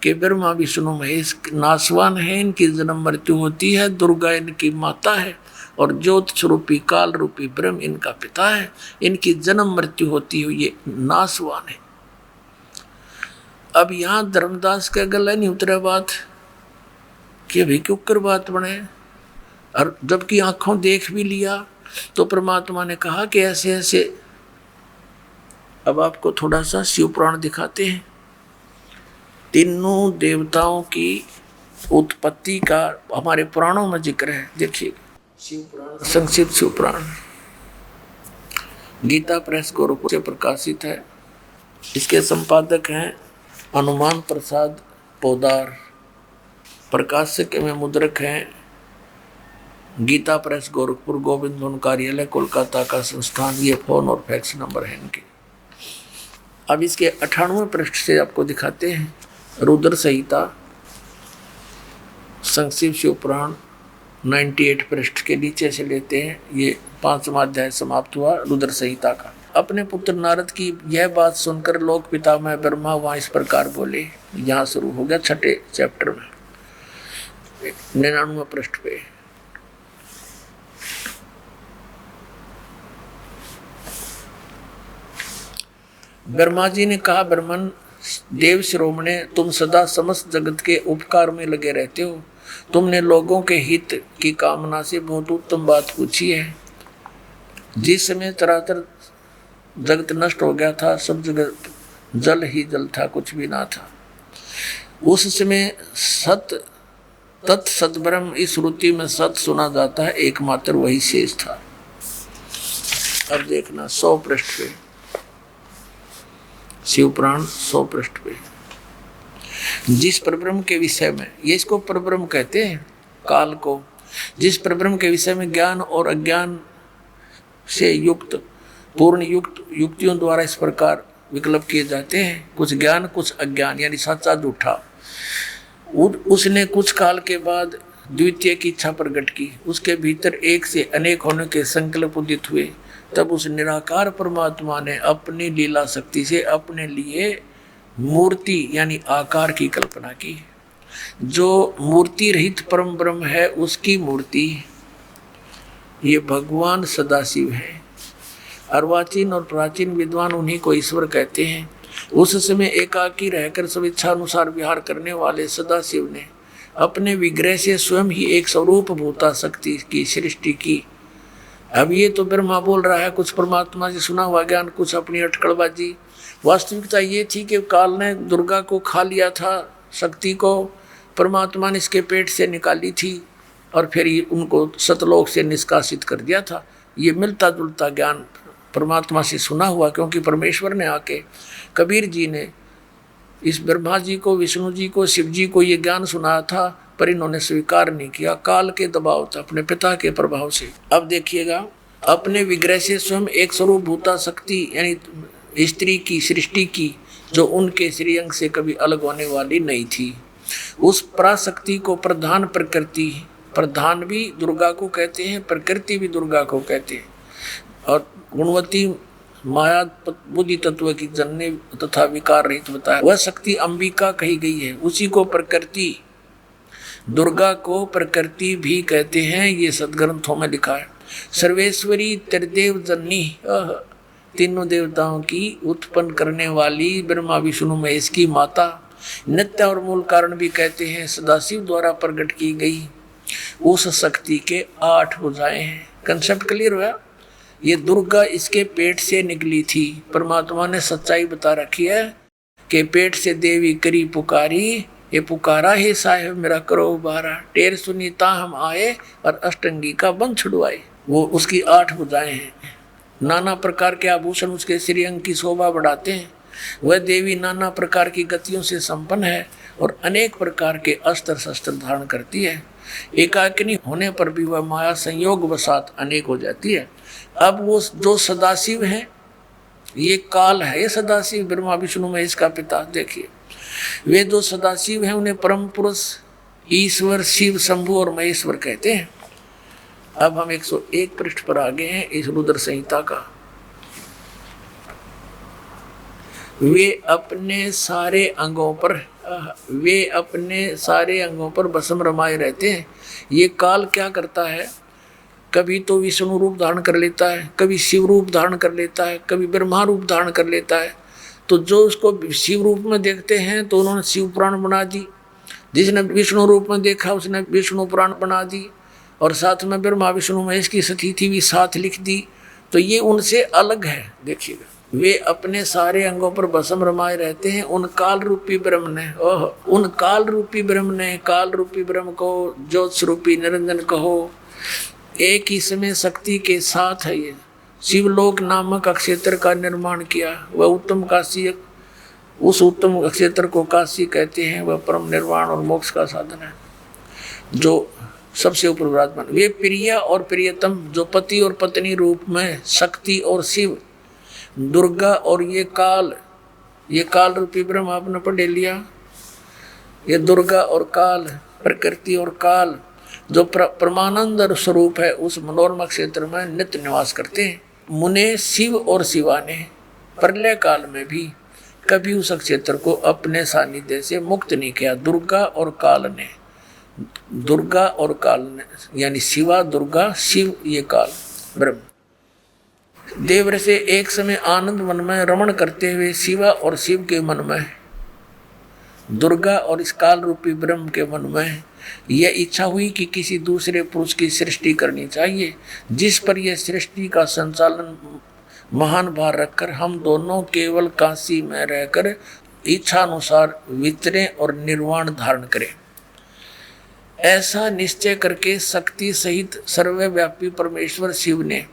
कि ब्रह्मा विष्णु महेश नासवान है, इनकी जन्म मृत्यु होती है, दुर्गा इनकी माता है और ज्योत स्वरूपी काल रूपी ब्रह्म इनका पिता है। इनकी जन्म मृत्यु होती हुई ये नासवान है। अब यहाँ धर्मदास का गला नहीं उतरा बात कि अभी क्यों कर बात बने, और जबकि आंखों देख भी लिया तो परमात्मा ने कहा कि ऐसे ऐसे। अब आपको थोड़ा सा शिव पुराण दिखाते हैं। तीनों देवताओं की उत्पत्ति का हमारे पुराणों में जिक्र है। देखिए शिव पुराण, संक्षिप्त शिव पुराण गीता प्रेस गोरखपुर से प्रकाशित है। इसके संपादक हैं हनुमान प्रसाद पोदार, प्रकाशक में मुद्रक हैं गीता प्रेस गोरखपुर, गोविंद भवन कार्यालय कोलकाता का संस्थान। ये फोन और फैक्स नंबर है इनके। अब इसके 98वें पृष्ठ से आपको दिखाते हैं। रुद्र संहिता संक्षिप्त शिव पुराण 98 पृष्ठ के नीचे से लेते हैं। ये 5वां अध्याय समाप्त हुआ रुद्र संहिता का। अपने पुत्र नारद की यह बात सुनकर लोक पितामह ब्रह्मा वहाँ इस प्रकार बोले। यहाँ शुरू हो गया 6ठे चैप्टर में 99वें पृष्ठ पे। ब्रह्मा जी ने कहा, ब्रह्मन देव शिरोमणे, तुम सदा समस्त जगत के उपकार में लगे रहते हो। तुमने लोगों के हित की कामना से बहुत उत्तम बात पूछी है। जिस समय चराचर जगत नष्ट हो गया था, सब जगह जल ही जल था, कुछ भी ना था। उस समय सत तत् सद्ब्रह्म इस श्रुति में सत सुना जाता है, एकमात्र वही शेष था। अब देखना 100 पृष्ठ पे शिव पुराण 100 पृष्ठ पे। जिस परब्रह्म के विषय में, ये इसको परब्रह्म कहते हैं काल को, जिस परब्रह्म के विषय में ज्ञान और अज्ञान से युक्त पूर्ण युक्त युक्तियों द्वारा इस प्रकार विकल्प किए जाते हैं, कुछ ज्ञान कुछ अज्ञान, यानी सच्चा झूठा। उसने कुछ काल के बाद द्वितीय की इच्छा प्रकट की, उसके भीतर एक से अनेक होने के संकल्प उदित हुए। तब उस निराकार परमात्मा ने अपनी लीला शक्ति से अपने लिए मूर्ति यानी आकार की कल्पना की। जो मूर्ति रहित परम ब्रह्म है उसकी मूर्ति ये भगवान सदाशिव है। अर्वाचीन और प्राचीन विद्वान उन्हीं को ईश्वर कहते हैं। उस समय एकाकी रहकर स्वेच्छा अनुसार विहार करने वाले सदाशिव ने अपने विग्रह से स्वयं ही एक स्वरूप भूता शक्ति की सृष्टि की। अब ये तो ब्रह्मा बोल रहा है, कुछ परमात्मा से सुना हुआ ज्ञान, कुछ अपनी अटकलबाजी। वास्तविकता ये थी कि काल ने दुर्गा को खा लिया था, शक्ति को परमात्मा ने इसके पेट से निकाली थी और फिर उनको सतलोक से निष्कासित कर दिया था। ये मिलता जुलता ज्ञान परमात्मा से सुना हुआ, क्योंकि परमेश्वर ने आके कबीर जी ने इस ब्रह्मा जी को, विष्णु जी को, शिव जी को ये ज्ञान सुनाया था, पर इन्होंने स्वीकार नहीं किया, काल के दबाव था, अपने पिता के प्रभाव से। अब देखिएगा, अपने विग्रह से स्वयं एक स्वरूप भूता शक्ति यानी स्त्री की सृष्टि की, जो उनके श्रीअंग से कभी अलग होने वाली नहीं थी। उस पराशक्ति को प्रधान प्रकृति, प्रधान भी दुर्गा को कहते हैं, प्रकृति भी दुर्गा को कहते हैं, और गुणवती माया बुद्धि तत्व की जननी तथा विकार रहित बताया, वह शक्ति अंबिका कही गई है। उसी को प्रकृति, दुर्गा को प्रकृति भी कहते हैं, ये सदग्रंथों में लिखा है। सर्वेश्वरी त्रिदेव जननी, तीनों देवताओं की उत्पन्न करने वाली ब्रह्मा विष्णु महेश की माता, नित्य और मूल कारण भी कहते हैं, सदाशिव द्वारा प्रकट की गई उस शक्ति के 8 भुजाएं हैं। कंसेप्ट क्लियर हुआ? ये दुर्गा इसके पेट से निकली थी। परमात्मा ने सच्चाई बता रखी है कि पेट से देवी करी पुकारी, ये पुकारा है साहेब मेरा करो उबारा, टेर सुनीता हम आए और अष्टंगी का बंध छुड़वाए। वो उसकी 8 भुजाएं हैं। नाना प्रकार के आभूषण उसके श्रीअंग की शोभा बढ़ाते हैं। वह देवी नाना प्रकार की गतियों से संपन्न है और अनेक प्रकार के अस्त्र शस्त्र धारण करती है। एकाकिनी होने पर भी वह माया संयोग वसात अनेक हो जाती है। अब वो जो सदाशिव है, ये काल है, ये सदाशिव ब्रह्मा विष्णु महेश का पिता। देखिए, वे जो सदाशिव हैं उन्हें परम पुरुष ईश्वर शिव शंभु और महेश्वर कहते हैं। अब हम 101 पृष्ठ पर आ गए हैं इस रुद्र संहिता का। वे अपने सारे अंगों पर भस्म रमाए रहते हैं। ये काल क्या करता है, कभी तो विष्णु रूप धारण कर लेता है, कभी शिव रूप धारण कर लेता है, कभी ब्रह्मा रूप धारण कर लेता है। तो जो उसको शिव रूप में देखते हैं तो उन्होंने शिव पुराण बना दी, जिसने विष्णु रूप में देखा उसने विष्णु पुराण बना दी, और साथ में ब्रह्मा विष्णु महेश की सतीथि भी साथ लिख दी। तो ये उनसे अलग है। देखिएगा, वे अपने सारे अंगों पर भस्म रमाए रहते हैं। उन काल रूपी ब्रह्म ने, उन काल रूपी ब्रह्म ने, काल रूपी ब्रह्म को ज्योत स्वरूपी निरंजन कहो, एक ही समय शक्ति के साथ है ये शिवलोक नामक अक्षेत्र का निर्माण किया। वह उत्तम काशी, उस उत्तम अक्षेत्र को काशी कहते हैं। वह परम निर्वाण और मोक्ष का साधन है, जो सबसे ऊपर विराजमान। वे प्रिय और प्रियतम, जो पति और पत्नी रूप में शक्ति और शिव, दुर्गा और ये काल रूपी ब्रह्म आपने पढ़ लिया। ये दुर्गा और काल, प्रकृति और काल, जो परमानंद स्वरूप है, उस मनोरमा क्षेत्र में नित्य निवास करते हैं। मुने शिव और शिवा ने प्रलय काल में भी कभी उस क्षेत्र को अपने सानिध्य से मुक्त नहीं किया। दुर्गा और काल ने यानी शिवा, दुर्गा, शिव, ये काल ब्रह्म। देवर से एक समय आनंद मन में रमण करते हुए शिवा और शिव के मन में, दुर्गा और इस काल रूपी ब्रह्म के मन में यह इच्छा हुई कि किसी दूसरे पुरुष की सृष्टि करनी चाहिए, जिस पर यह सृष्टि का संचालन महान भार रखकर हम दोनों केवल काशी में रहकर इच्छा अनुसार विचरें और निर्वाण धारण करें। ऐसा निश्चय करके शक्ति सहित सर्वव्यापी परमेश्वर शिव ने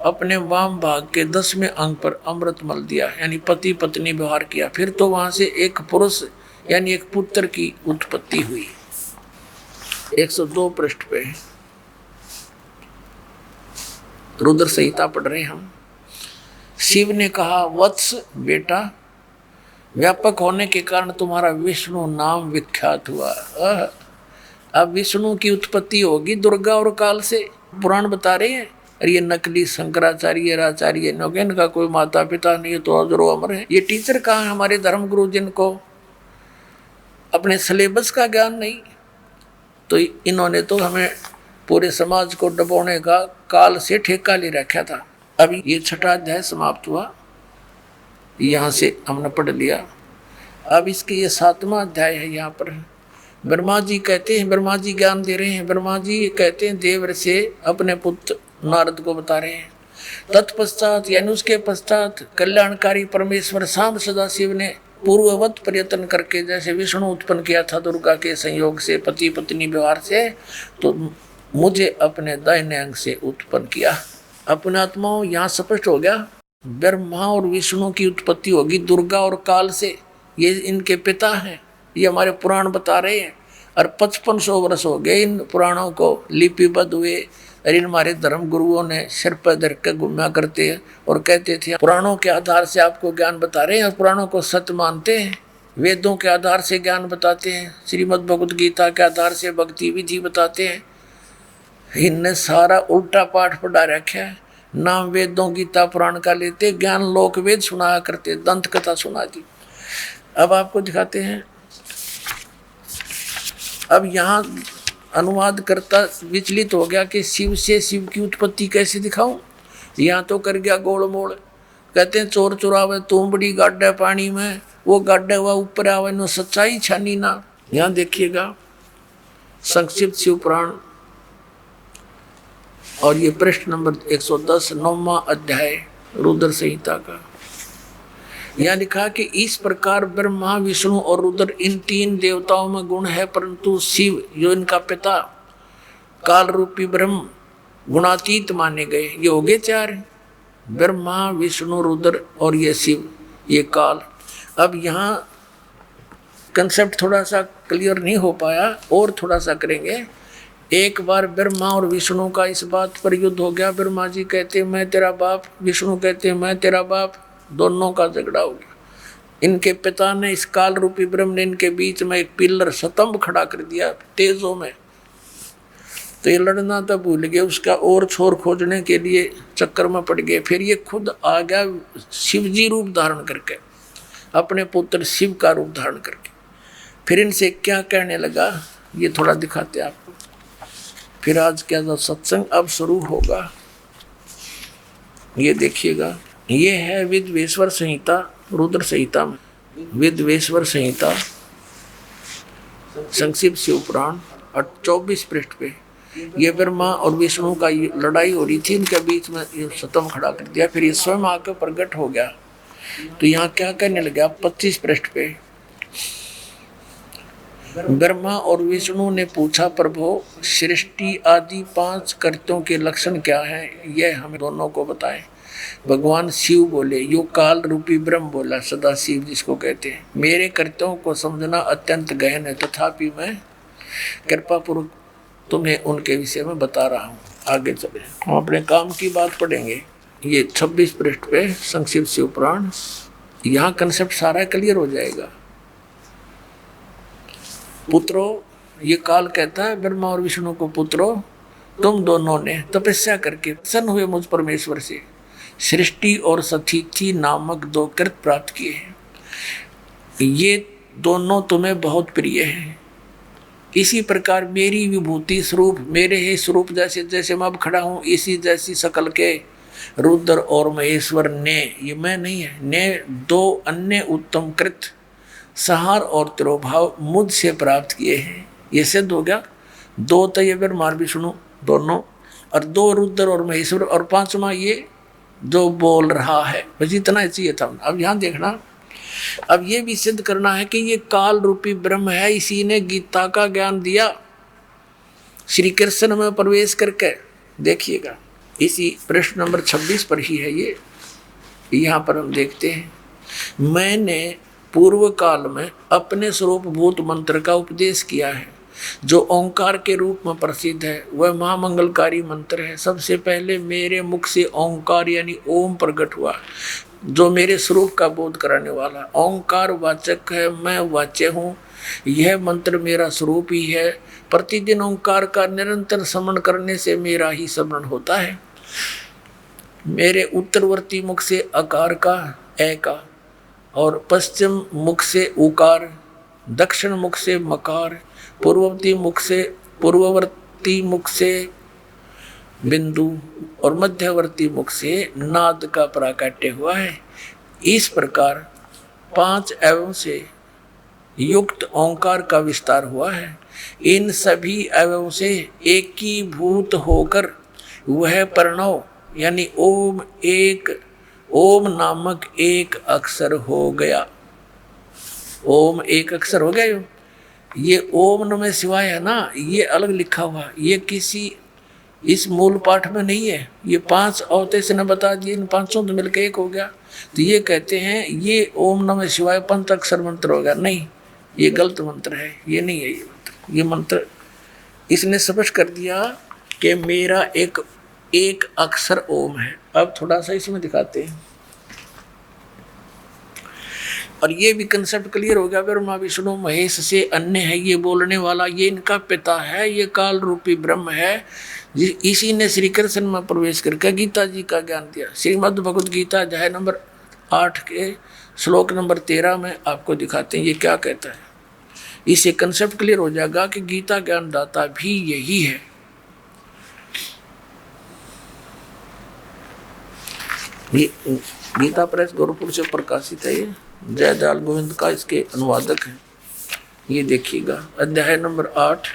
अपने वाम भाग के 10वें अंग पर अमृत मल दिया, यानी पति पत्नी व्यवहार किया। फिर तो वहां से एक पुरुष यानी एक पुत्र की उत्पत्ति हुई। 102 पृष्ठ पे रुद्र संहिता पढ़ रहे हैं हम। शिव ने कहा, वत्स बेटा, व्यापक होने के कारण तुम्हारा विष्णु नाम विख्यात हुआ। अब विष्णु की उत्पत्ति होगी दुर्गा और काल से, पुराण बता रहे हैं। और ये नकली शंकराचार्य आचार्य नौगेन का कोई माता पिता नहीं, तो अजरो अमर है। ये टीचर कहाँ, हमारे धर्म गुरु जिनको अपने सिलेबस का ज्ञान नहीं, तो इन्होंने तो हमें पूरे समाज को डुबोने का काल से ठेका ले रखा था। अभी ये 6वां अध्याय समाप्त हुआ, यहाँ से हमने पढ़ लिया। अब इसके ये 7वां अध्याय है। यहाँ पर ब्रह्मा जी कहते हैं, ब्रह्मा जी ज्ञान दे रहे हैं। ब्रह्मा जी कहते हैं देवर से अपने पुत्र नारद को बता रहे हैं। तत्पश्चात यानी उसके पश्चात कल्याणकारी परमेश्वर सांब सदाशिव ने पूर्ववत प्रयत्न करके, जैसे विष्णु उत्पन्न किया था दुर्गा के संयोग से, पति पत्नी व्यवहार से, तो मुझे अपने दाहिने अंग से उत्पन्न किया। अपने आत्माओं यहाँ स्पष्ट हो गया, ब्रह्मा और विष्णु की उत्पत्ति होगी दुर्गा और काल से। ये इनके पिता हैं, ये हमारे पुराण बता रहे हैं। और 5500 वर्ष हो गए इन पुराणों को लिपिबद्ध हुए। और इन हमारे धर्म गुरुओं ने सिर पर धर के घूमा करते हैं और कहते थे पुराणों के आधार से आपको ज्ञान बता रहे हैं, और पुराणों को सत्य मानते हैं। वेदों के आधार से ज्ञान बताते हैं, श्रीमद् भगवद गीता के आधार से भक्ति विधि बताते हैं। इनने सारा उल्टा पाठ पढ़ा रखा है। नाम वेदों गीता पुराण का लेते, ज्ञान लोक वेद सुनाया करते, दंत कथा सुना दी। अब आपको दिखाते हैं। अब यहाँ अनुवाद करता विचलित हो गया कि शिव से शिव की उत्पत्ति कैसे दिखाऊं। यहाँ तो कर गया गोल मोड़। कहते हैं चोर चुरावे तुम बड़ी गाड्डा पानी में, वो गाड्डा हुआ ऊपर आवे नो सच्चाई छानी ना। यहाँ देखिएगा संक्षिप्त शिव पुराण, और ये पृष्ठ नंबर 110, 9वां अध्याय रुद्र संहिता का। यहाँ लिखा कि इस प्रकार ब्रह्मा विष्णु और रुद्र इन 3 देवताओं में गुण है, परंतु शिव जो इनका पिता काल रूपी ब्रह्म गुणातीत माने गए। ये हो गए 4, ब्रह्मा विष्णु रुद्र और ये शिव, ये काल। अब यहाँ कंसेप्ट थोड़ा सा क्लियर नहीं हो पाया, और थोड़ा सा करेंगे। एक बार ब्रह्मा और विष्णु का इस बात पर युद्ध हो गया। ब्रह्मा जी कहते हैं मैं तेरा बाप, विष्णु कहते हैं मैं तेरा बाप, दोनों का झगड़ा हो गया। इनके पिता ने, इस काल रूपी ब्रह्म ने इनके बीच में एक पिलर स्तंभ खड़ा कर दिया तेजों में। तो ये लड़ना तो भूल गए, उसका और छोर खोजने के लिए चक्कर में पड़ गए। फिर ये खुद आ गया शिवजी रूप धारण करके, अपने पुत्र शिव का रूप धारण करके। फिर इनसे क्या कहने लगा ये थोड़ा दिखाते आपको। फिर आज क्या जो सत्संग अब शुरू होगा, ये देखिएगा। ये है विद्वेश्वर संहिता, रुद्र संहिता में विद्वेश्वर संहिता संक्षिप्त शिव पुराण, और 24 पृष्ठ पे ये ब्रह्मा और विष्णु का लड़ाई हो रही थी, इनके बीच में ये स्तंभ खड़ा कर दिया। फिर ये स्वयं आकर प्रकट हो गया। तो यहाँ क्या कहने लगा 25 पृष्ठ पे, ब्रह्मा और विष्णु ने पूछा प्रभु सृष्टि आदि 5 कृत्यों के लक्षण क्या हैं, यह हमें दोनों को बताएं। भगवान शिव बोले, यो काल रूपी ब्रह्म बोला, सदा शिव जिसको कहते हैं, मेरे कृत्यों को समझना अत्यंत गहन है, तथापि मैं कृपा पूर्वक तुम्हें उनके विषय में बता रहा हूँ। आगे चले, हम अपने काम की बात पढ़ेंगे। ये 26 पृष्ठ पे संक्षिप्त शिव पुराण, यहाँ कंसेप्ट सारा क्लियर हो जाएगा। पुत्रो, ये काल कहता है ब्रह्मा और विष्णु को, पुत्रो तुम दोनों ने तपस्या करके प्रसन्न हुए मुझ परमेश्वर से सृष्टि और सथिति नामक 2 कृत प्राप्त किए हैं। ये दोनों तुम्हें बहुत प्रिय हैं। इसी प्रकार मेरी विभूति स्वरूप, मेरे ही स्वरूप जैसे जैसे मैं अब खड़ा हूँ, इसी जैसी शकल के रुद्र और महेश्वर ने, ये मैं नहीं है, ने 2 अन्य उत्तम कृत सहार और तिरोभाव मुझसे प्राप्त किए हैं। ये सिद्ध हो गया। 2 तो ये ब्रह्मा विष्णु दोनों, और 2 रुद्र और महेश्वर, और 5वां ये जो बोल रहा है। बस इतना ही चाहिए था। अब यहाँ देखना, अब ये भी सिद्ध करना है कि ये काल रूपी ब्रह्म है, इसी ने गीता का ज्ञान दिया श्री कृष्ण में प्रवेश करके। देखिएगा इसी पृष्ठ नंबर 26 पर ही है ये। यहाँ पर हम देखते हैं, मैंने पूर्व काल में अपने स्वरूप भूत मंत्र का उपदेश किया है, जो ओंकार के रूप में प्रसिद्ध है। वह महामंगलकारी मंत्र है। सबसे पहले मेरे मुख से ओंकार यानी ओम प्रकट हुआ। जो मेरे स्वरूप का बोध कराने वाला। ओंकार वाचक है, मैं वाच्य हूँ, यह मंत्र मेरा स्वरूप ही है। प्रतिदिन ओंकार का निरंतर स्मरण करने से मेरा ही स्मरण होता है। मेरे उत्तरवर्ती मुख से अकार का, ए का, और पश्चिम मुख से उकार, दक्षिण मुख से मकार, पूर्ववर्ती मुख से बिंदु और मध्यवर्ती मुख से नाद का प्राकट्य हुआ है। इस प्रकार 5 अवयवों से युक्त ओंकार का विस्तार हुआ है। इन सभी अवयवों से एकीभूत होकर वह प्रणव यानी ओम नामक एक अक्षर हो गया। ओम एक अक्षर हो गया। ये ओम नमः शिवाय है ना, ये अलग लिखा हुआ, ये किसी इस मूल पाठ में नहीं है। ये 5 अवतेश ने बता दिए, इन 500 तो मिलकर एक हो गया। तो ये कहते हैं ये ओम नमः शिवाय पंचाक्षर मंत्र हो गया। नहीं, ये गलत मंत्र है, ये नहीं है ये मंत्र। इसने स्पष्ट कर दिया कि मेरा एक अक्षर ओम है। अब थोड़ा सा इसमें दिखाते हैं और ये भी कंसेप्ट क्लियर हो गया। ब्रह्मा विष्णु महेश से अन्य है ये बोलने वाला, ये इनका पिता है, ये काल रूपी ब्रह्म है। इसी ने श्री कृष्ण में प्रवेश करके गीता जी का ज्ञान दिया। श्रीमद् भगवद गीता अध्याय नंबर 8 के श्लोक नंबर 13 में आपको दिखाते हैं ये क्या कहता है। इससे कंसेप्ट क्लियर हो जाएगा कि गीता ज्ञान दाता भी यही है। ये गीता प्रेस गोरखपुर से प्रकाशित है। ये जयदयाल गोविंद का इसके अनुवादक है। ये देखिएगा अध्याय नंबर 8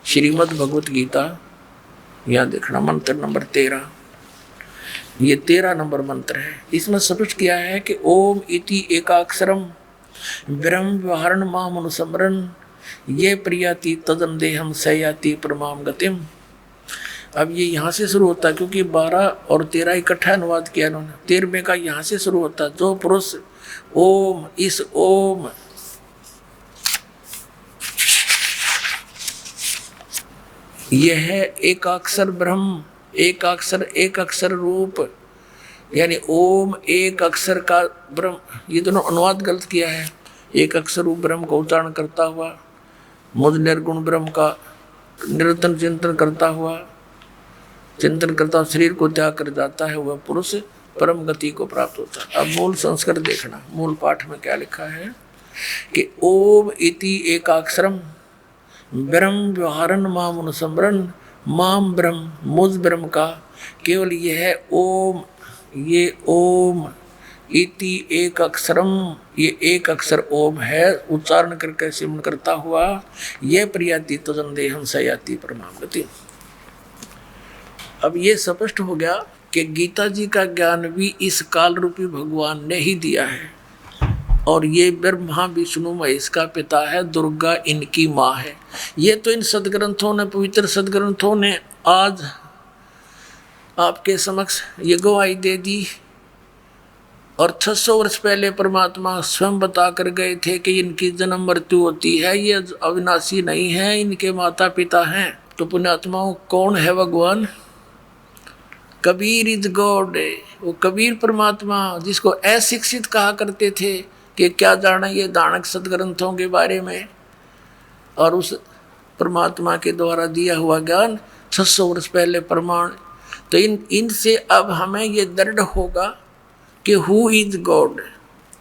श्रीमद् भगवत गीता, यहाँ देखना मंत्र नंबर 13। ये 13 नंबर मंत्र है। इसमें स्पष्ट किया है कि ओम इति एकाक्षरम ब्रह्म व्यवहारण माम अनुस्मरण ये प्रियाति तदन देहम सयाति परमाम गतिम। अब ये यहाँ से शुरू होता है क्योंकि 12 और 13 इकट्ठा अनुवाद किया उन्होंने। 13वें का यहाँ से शुरू होता है। जो पुरुष ओम, इस ओम यह एकाक्षर ब्रह्म, एक अक्षर रूप यानी ओम एक अक्षर का ब्रह्म, ये दोनों अनुवाद गलत किया है। एक अक्षर रूप ब्रह्म को उच्चारण करता हुआ, मुझ निर्गुण ब्रह्म का निरंतर चिंतन करता शरीर को त्याग कर जाता है, वह पुरुष परम गति को प्राप्त होता है। अब मूल संस्कृत देखना, मूल पाठ में क्या लिखा है कि ओम इति एकाक्षरम ब्रह्म व्यवहारन माम अनुस्मरण माम ब्रह्म, मुझ ब्रह्म का केवल यह ओम, ये ओम इति एक अक्षरम, ये एक अक्षर ओम है, उच्चारण करके सिमरण करता हुआ यह प्रियाति तदन देहम सयाति परमाम गति। अब ये स्पष्ट हो गया कि गीता जी का ज्ञान भी इस काल रूपी भगवान ने ही दिया है और ये ब्रह्मा विष्णु महेश का पिता है, दुर्गा इनकी माँ है। ये तो इन सदग्रंथों ने, पवित्र सदग्रंथों ने आज आपके समक्ष ये गवाही दे दी। और 600 वर्ष पहले परमात्मा स्वयं बता कर गए थे कि इनकी जन्म मृत्यु होती है, ये अविनाशी नहीं है, इनके माता पिता हैं। तो पुण्यात्माओं कौन है भगवान? Kabir is God. वो कबीर परमात्मा जिसको अशिक्षित कहा करते थे कि क्या जाना ये दानक सदग्रंथों के बारे में, और उस परमात्मा के द्वारा दिया हुआ ज्ञान 600 वर्ष पहले प्रमाण। तो इनसे अब हमें ये दृढ़ होगा कि हु इज गॉड।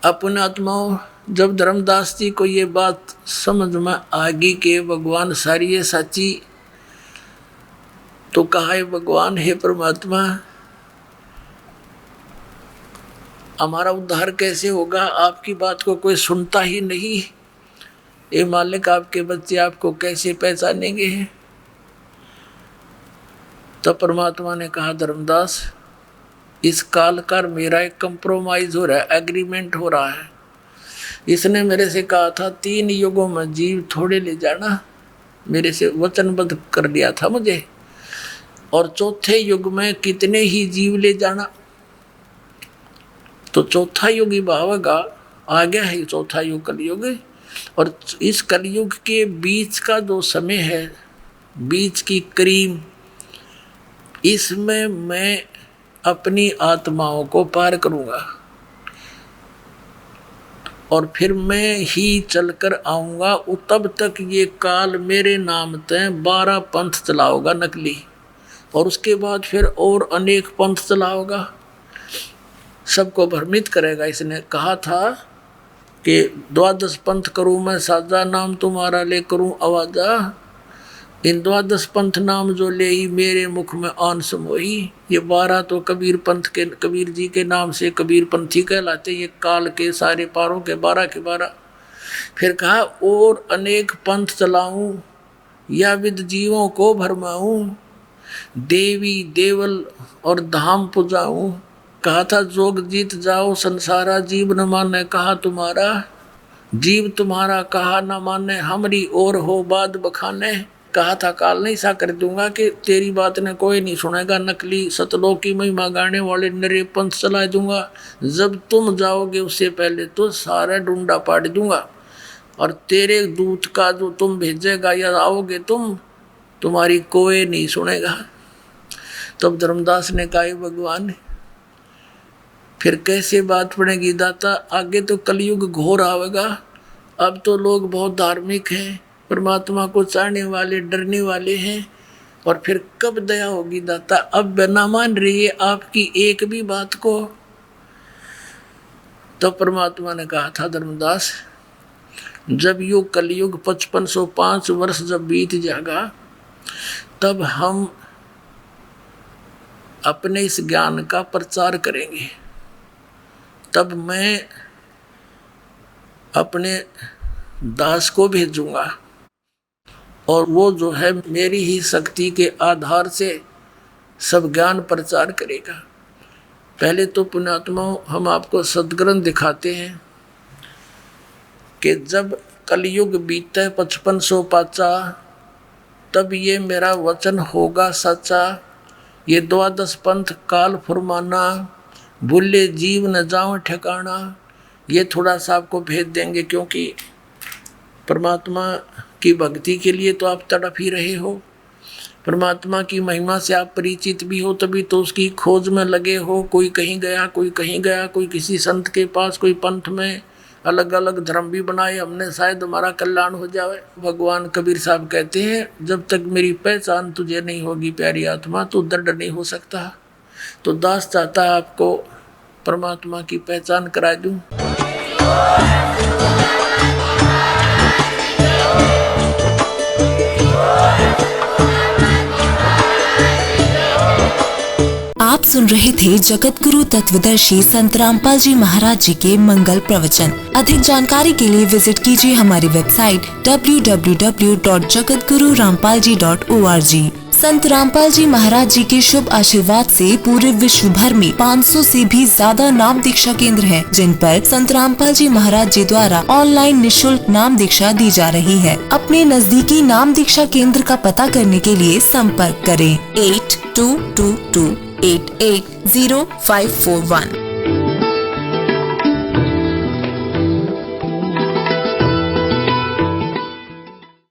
अपने आत्माओं जब धर्मदास जी को ये बात समझ में आ गई कि भगवान सारी है सच्ची, तो कहा है भगवान हे परमात्मा हमारा उद्धार कैसे होगा, आपकी बात को कोई सुनता ही नहीं। ये मालिक आपके बच्चे आपको कैसे पहचानेंगे। तब परमात्मा ने कहा धर्मदास इस काल का मेरा एक कंप्रोमाइज हो रहा है, एग्रीमेंट हो रहा है। इसने मेरे से कहा था 3 युगों में जीव थोड़े ले जाना, मेरे से वचनबद्ध कर दिया था मुझे, और चौथे युग में कितने ही जीव ले जाना। तो चौथा युग ही भावेगा, आ गया है चौथा युग कलयुग। और इस कलयुग के बीच का जो समय है, बीच की क्रीम, इसमें मैं अपनी आत्माओं को पार करूंगा और फिर मैं ही चलकर आऊंगा। तब तक ये काल मेरे नाम तय 12 पंथ चलाओगा नकली, और उसके बाद फिर और अनेक पंथ चलाओगा, सबको भ्रमित करेगा। इसने कहा था कि 12 पंथ करूं मैं साजा, नाम तुम्हारा ले करूं आवाजा। इन 12 पंथ नाम जो ले ही मेरे मुख में आन समोही। ये 12 तो कबीर पंथ के, कबीर जी के नाम से कबीर पंथी कहलाते। ये काल के सारे पारों के 12 के 12। फिर कहा और अनेक पंथ चलाऊं या विद जीवों को भरमाऊं, देवी देवल और धाम पुजाऊं। कहा था जोग जीत जाओ संसारा, जीव न माने कहा तुम्हारा। जीव तुम्हारा कहा न माने, हमरी और हो बाद बखाने। कहा था काल नहीं सा कर दूंगा कि तेरी बात ने कोई नहीं सुनेगा। नकली सतलोक की महिमा गाने वाले नरे पंथ चला दूंगा। जब तुम जाओगे उससे पहले तो सारा डूंडा पाट दूंगा, और तेरे दूत का जो तुम भेजेगा या आओगे तुम, तुम्हारी कोई नहीं सुनेगा। तब धर्मदास ने कहा भगवान फिर कैसे बात पड़ेगी दाता, आगे तो कलयुग घोर आवेगा। अब तो लोग बहुत धार्मिक हैं, परमात्मा को चाहने वाले, डरने वाले हैं, और फिर कब दया होगी दाता। अब न मान रही है आपकी एक भी बात को। तो परमात्मा ने कहा था धर्मदास, जब यो कलयुग 5505 वर्ष जब बीत जाएगा, तब हम अपने इस ज्ञान का प्रचार करेंगे। तब मैं अपने दास को भेजूंगा, और वो जो है मेरी ही शक्ति के आधार से सब ज्ञान प्रचार करेगा। पहले तो पुण्यात्माओं हम आपको सद्ग्रंथ दिखाते हैं कि जब कलयुग बीते 5505, तब ये मेरा वचन होगा सच्चा। ये 12 पंथ काल फुरमाना, भूले जीव न जाओ ठिकाना। ये थोड़ा सा आपको भेज देंगे, क्योंकि परमात्मा की भक्ति के लिए तो आप तड़प ही रहे हो। परमात्मा की महिमा से आप परिचित भी हो, तभी तो उसकी खोज में लगे हो। कोई कहीं गया, कोई कहीं गया, कोई किसी संत के पास, कोई पंथ में, अलग अलग धर्म भी बनाए हमने, शायद हमारा कल्याण हो जाए। भगवान कबीर साहब कहते हैं, जब तक मेरी पहचान तुझे नहीं होगी प्यारी आत्मा, तो दृढ़ नहीं हो सकता। तो दास चाहता है आपको परमात्मा की पहचान करा दूं। आप सुन रहे थे जगत गुरु तत्वदर्शी संत रामपाल जी महाराज जी के मंगल प्रवचन। अधिक जानकारी के लिए विजिट कीजिए हमारी वेबसाइट www.jagatgururampalji.org। संत रामपाल जी महाराज जी के शुभ आशीर्वाद से पूरे विश्व भर में 500 से भी ज्यादा नाम दीक्षा केंद्र हैं, जिन पर संत रामपाल जी महाराज जी द्वारा ऑनलाइन निशुल्क नाम दीक्षा दी जा रही है। अपने नजदीकी नाम दीक्षा केंद्र का पता करने के लिए संपर्क करें 8222880541।